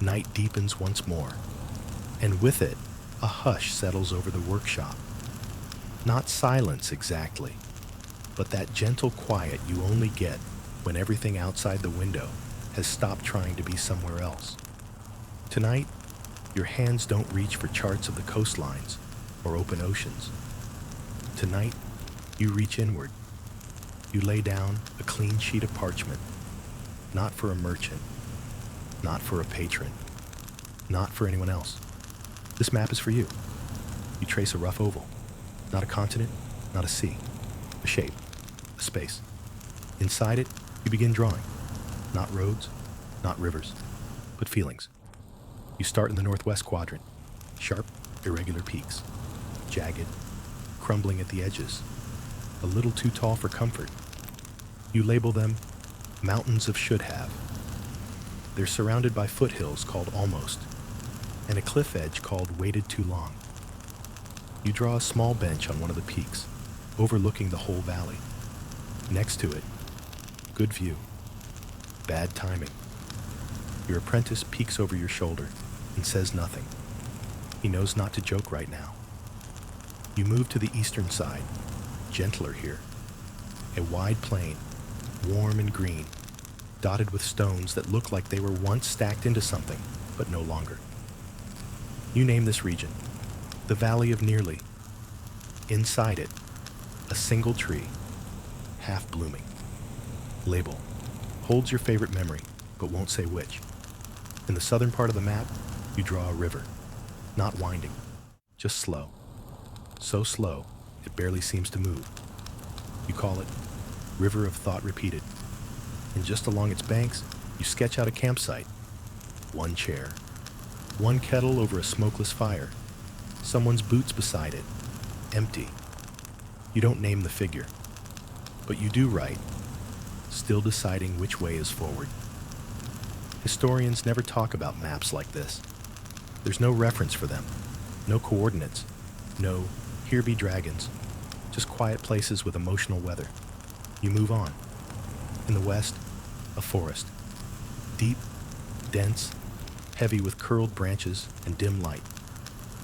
Night deepens once more, and with it, a hush settles over the workshop. Not silence exactly, but that gentle quiet you only get when everything outside the window has stopped trying to be somewhere else. Tonight, your hands don't reach for charts of the coastlines or open oceans. Tonight, you reach inward. You lay down a clean sheet of parchment, not for a merchant, not for a patron, not for anyone else. This map is for you. You trace a rough oval, not a continent, not a sea, a shape, a space. Inside it, you begin drawing, not roads, not rivers, but feelings. You start in the northwest quadrant, sharp, irregular peaks, jagged, crumbling at the edges, a little too tall for comfort. You label them mountains of should have. They're surrounded by foothills called almost, and a cliff edge called waited too long. You draw a small bench on one of the peaks, overlooking the whole valley. Next to it, good view, bad timing. Your apprentice peeks over your shoulder and says nothing. He knows not to joke right now. You move to the eastern side, gentler here. A wide plain, warm and green, dotted with stones that look like they were once stacked into something, but no longer. You name this region, the Valley of Nearly. Inside it, a single tree, half blooming. Label, holds your favorite memory, but won't say which. In the southern part of the map, you draw a river, not winding, just slow. So slow, it barely seems to move. You call it River of Thought Repeated. And just along its banks, you sketch out a campsite. One chair, One kettle over a smokeless fire. Someone's boots beside it. Empty. You don't name the figure. But you do write, still deciding which way is forward. Historians never talk about maps like this. There's no reference for them. No coordinates. No, here be dragons. Just quiet places with emotional weather. You move on. In the west, a forest. Deep, dense, heavy with curled branches and dim light.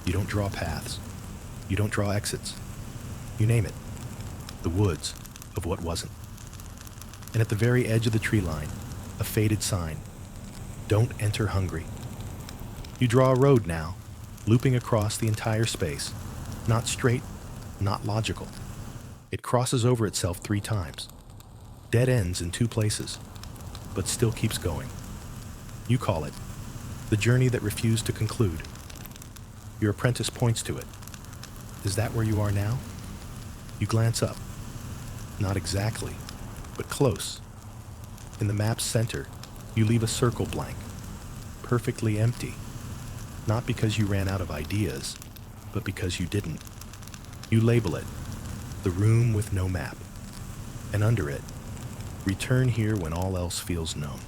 You don't draw paths. You don't draw exits. You name it. The woods of what wasn't. And at the very edge of the tree line, a faded sign. Don't enter hungry. You draw a road now, looping across the entire space. Not straight, not logical. It crosses over itself 3 times. Dead ends in 2 places, but still keeps going. You call it the journey that refused to conclude. Your apprentice points to it. Is that where you are now? You glance up. Not exactly, but close. In the map's center, you leave a circle blank, perfectly empty. Not because you ran out of ideas, but because you didn't. You label it, the room with no map. And under it, return here when all else feels known.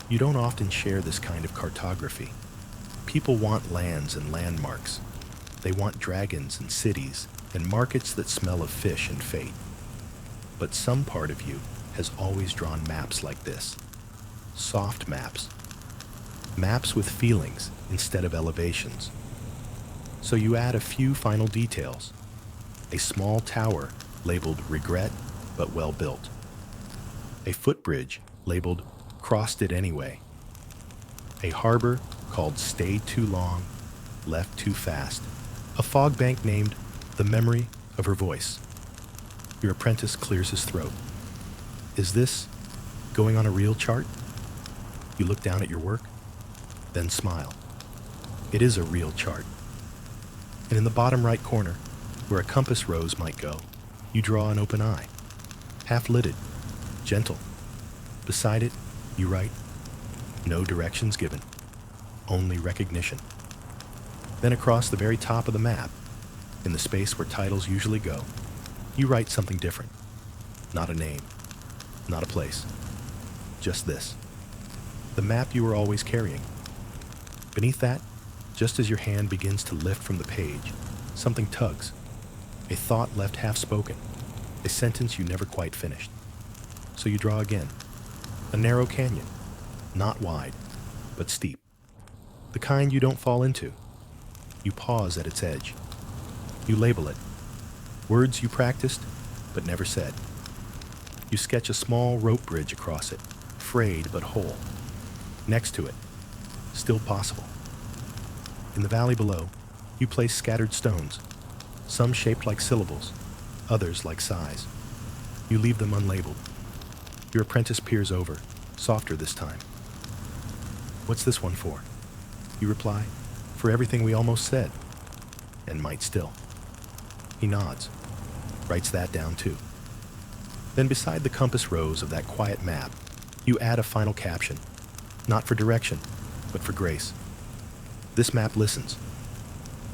You don't often share this kind of cartography. People want lands and landmarks. They want dragons and cities and markets that smell of fish and fate. But some part of you has always drawn maps like this. Soft maps. Maps with feelings instead of elevations. So you add a few final details. A small tower labeled regret but well built. A footbridge labeled crossed it anyway. A harbor called stayed too long, left too fast. A fog bank named the memory of her voice. Your apprentice clears his throat. Is this going on a real chart? You look down at your work, then smile. It is a real chart. And in the bottom right corner, where a compass rose might go, you draw an open eye. Half-lidded, gentle. Beside it, you write, no directions given, only recognition. Then across the very top of the map, in the space where titles usually go, you write something different. Not a name, not a place, just this. The map you were always carrying. Beneath that, just as your hand begins to lift from the page, something tugs. A thought left half-spoken, a sentence you never quite finished. So you draw again. A narrow canyon, not wide, but steep. The kind you don't fall into. You pause at its edge. You label it. Words you practiced, but never said. You sketch a small rope bridge across it, frayed but whole. Next to it, still possible. In the valley below, you place scattered stones, some shaped like syllables, others like sighs. You leave them unlabeled. Your apprentice peers over, softer this time. What's this one for? You reply, for everything we almost said, and might still. He nods, writes that down too. Then beside the compass rose of that quiet map, you add a final caption, not for direction, but for grace. This map listens,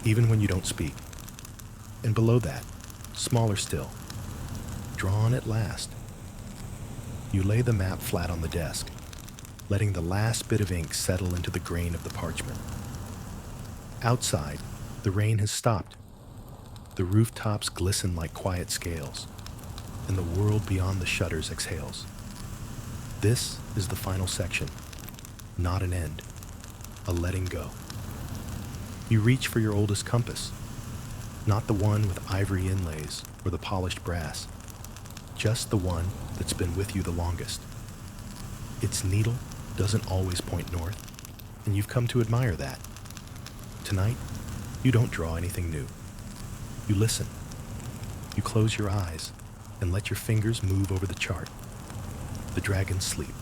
even when you don't speak. And below that, smaller still, drawn at last. You lay the map flat on the desk, letting the last bit of ink settle into the grain of the parchment. Outside, the rain has stopped. The rooftops glisten like quiet scales, and the world beyond the shutters exhales. This is the final section, not an end, a letting go. You reach for your oldest compass, not the one with ivory inlays or the polished brass, just the one that's been with you the longest. Its needle doesn't always point north, and you've come to admire that. Tonight, you don't draw anything new. You listen. You close your eyes and let your fingers move over the chart. The dragons sleep.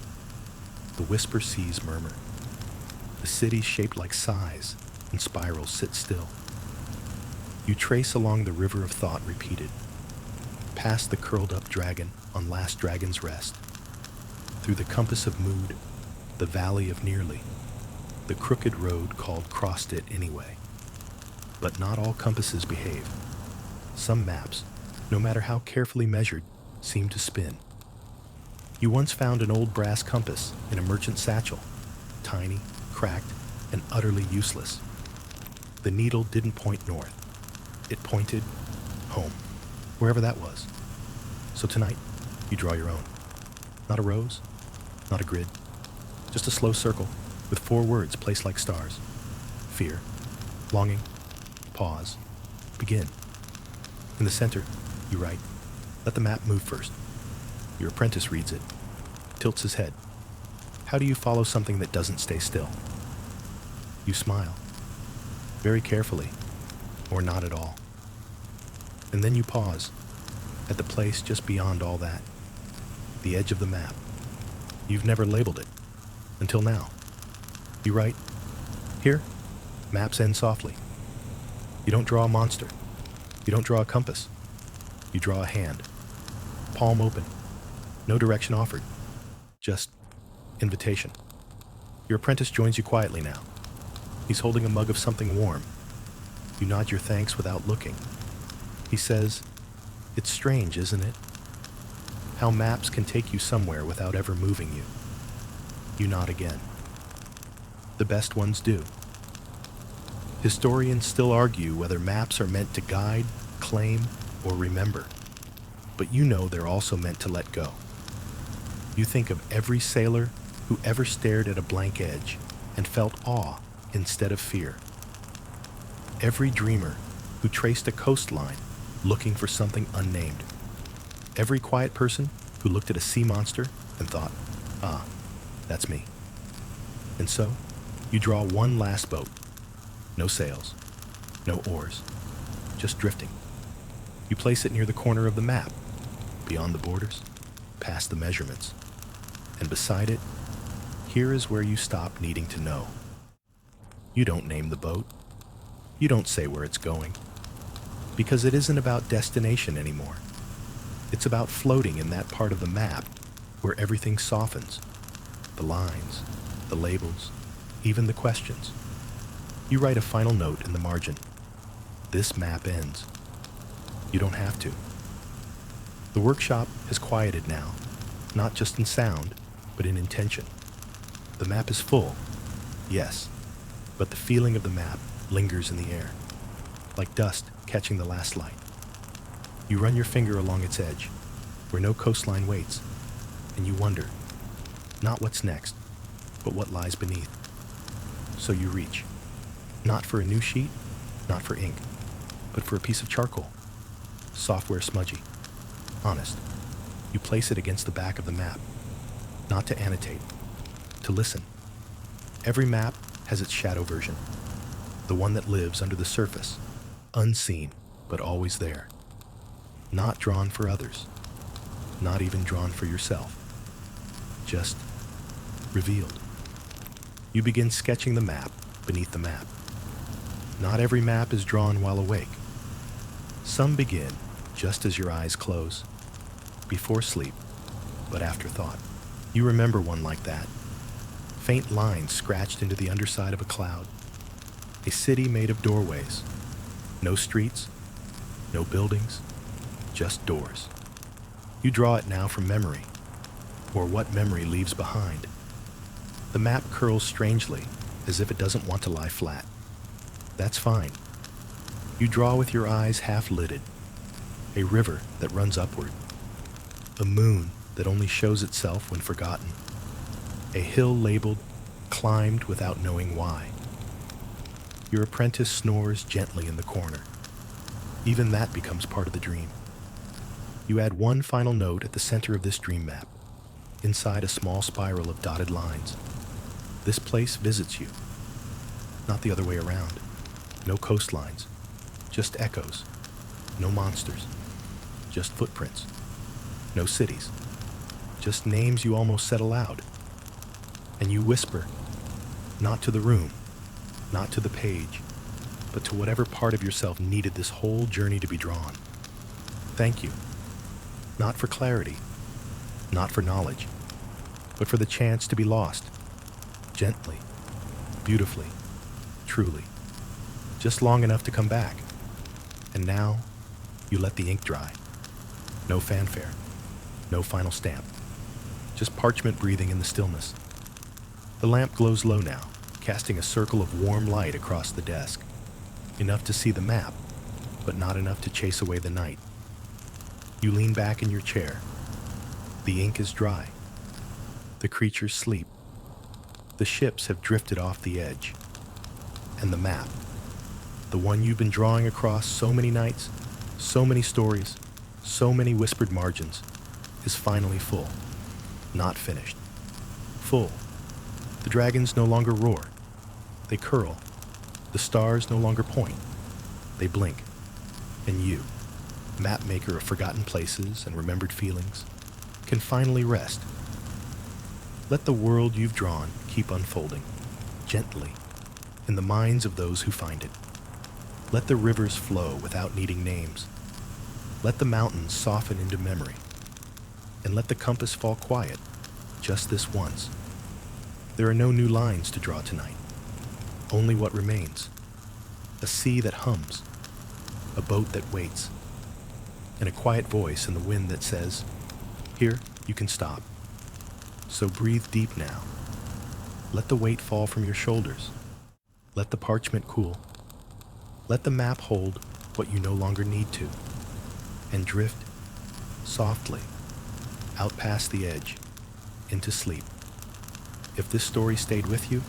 The whisper seas murmur. The cities shaped like sighs and spirals sit still. You trace along the river of thought repeated, past the curled up dragon on last dragon's rest, through the compass of mood, the valley of nearly, The crooked road called crossed it anyway. But not all compasses behave. Some maps, no matter how carefully measured, seem to spin. You once found an old brass compass in a merchant's satchel, tiny, cracked, and utterly useless. The needle didn't point north. It pointed home, wherever that was. So tonight, you draw your own. Not a rose, not a grid, just a slow circle with 4 words placed like stars. Fear, longing, pause, begin. In the center, you write, let the map move first. Your apprentice reads it, tilts his head. How do you follow something that doesn't stay still? You smile, very carefully, or not at all. And then you pause, at the place just beyond all that, the edge of the map. You've never labeled it, until now. You write, here, maps end softly. You don't draw a monster. You don't draw a compass. You draw a hand, palm open, no direction offered, just invitation. Your apprentice joins you quietly now. He's holding a mug of something warm. You nod your thanks without looking. He says, it's strange, isn't it? How maps can take you somewhere without ever moving you. You nod again. The best ones do. Historians still argue whether maps are meant to guide, claim, or remember. But you know they're also meant to let go. You think of every sailor who ever stared at a blank edge and felt awe instead of fear. Every dreamer who traced a coastline looking for something unnamed. Every quiet person who looked at a sea monster and thought, ah, that's me. And so, you draw one last boat. No sails, no oars, just drifting. You place it near the corner of the map, beyond the borders, past the measurements. And beside it, here is where you stop needing to know. You don't name the boat. You don't say where it's going. Because it isn't about destination anymore. It's about floating in that part of the map where everything softens. The lines, the labels, even the questions. You write a final note in the margin. This map ends. You don't have to. The workshop has quieted now, not just in sound, but in intention. The map is full, yes, but the feeling of the map lingers in the air, like dust catching the last light. You run your finger along its edge, where no coastline waits, and you wonder, not what's next, but what lies beneath. So you reach, not for a new sheet, not for ink, but for a piece of charcoal, software smudgy, honest. You place it against the back of the map, not to annotate, to listen. Every map has its shadow version, the one that lives under the surface, unseen, but always there. Not drawn for others, not even drawn for yourself, just revealed. You begin sketching the map beneath the map. Not every map is drawn while awake. Some begin just as your eyes close, before sleep, but after thought. You remember one like that. Faint lines scratched into the underside of a cloud. A city made of doorways. No streets, no buildings, just doors. You draw it now from memory, or what memory leaves behind. The map curls strangely, as if it doesn't want to lie flat. That's fine. You draw with your eyes half-lidded. A river that runs upward. A moon that only shows itself when forgotten. A hill labeled, climbed without knowing why. Your apprentice snores gently in the corner. Even that becomes part of the dream. You add one final note at the center of this dream map, inside a small spiral of dotted lines. This place visits you, not the other way around. No coastlines, just echoes. No monsters, just footprints. No cities, just names you almost said aloud. And you whisper, not to the room, not to the page, but to whatever part of yourself needed this whole journey to be drawn. Thank you. Not for clarity, not for knowledge, but for the chance to be lost, gently, beautifully, truly, just long enough to come back. And now, you let the ink dry. No fanfare, no final stamp, just parchment breathing in the stillness. The lamp glows low now, casting a circle of warm light across the desk, enough to see the map, but not enough to chase away the night. You lean back in your chair. The ink is dry. The creatures sleep. The ships have drifted off the edge. And the map, the one you've been drawing across so many nights, so many stories, so many whispered margins, is finally full. Not finished. Full. The dragons no longer roar. They curl. The stars no longer point. They blink. And you, mapmaker of forgotten places and remembered feelings, can finally rest. Let the world you've drawn keep unfolding, gently, in the minds of those who find it. Let the rivers flow without needing names. Let the mountains soften into memory. And let the compass fall quiet, just this once. There are no new lines to draw tonight. Only what remains. A sea that hums. A boat that waits. And a quiet voice in the wind that says, "Here, you can stop." So breathe deep now. Let the weight fall from your shoulders. Let the parchment cool. Let the map hold what you no longer need to. And drift softly out past the edge into sleep. If this story stayed with you,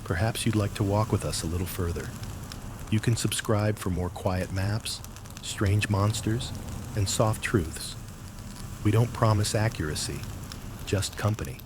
perhaps you'd like to walk with us a little further. You can subscribe for more quiet maps, strange monsters, and soft truths. We don't promise accuracy, just company.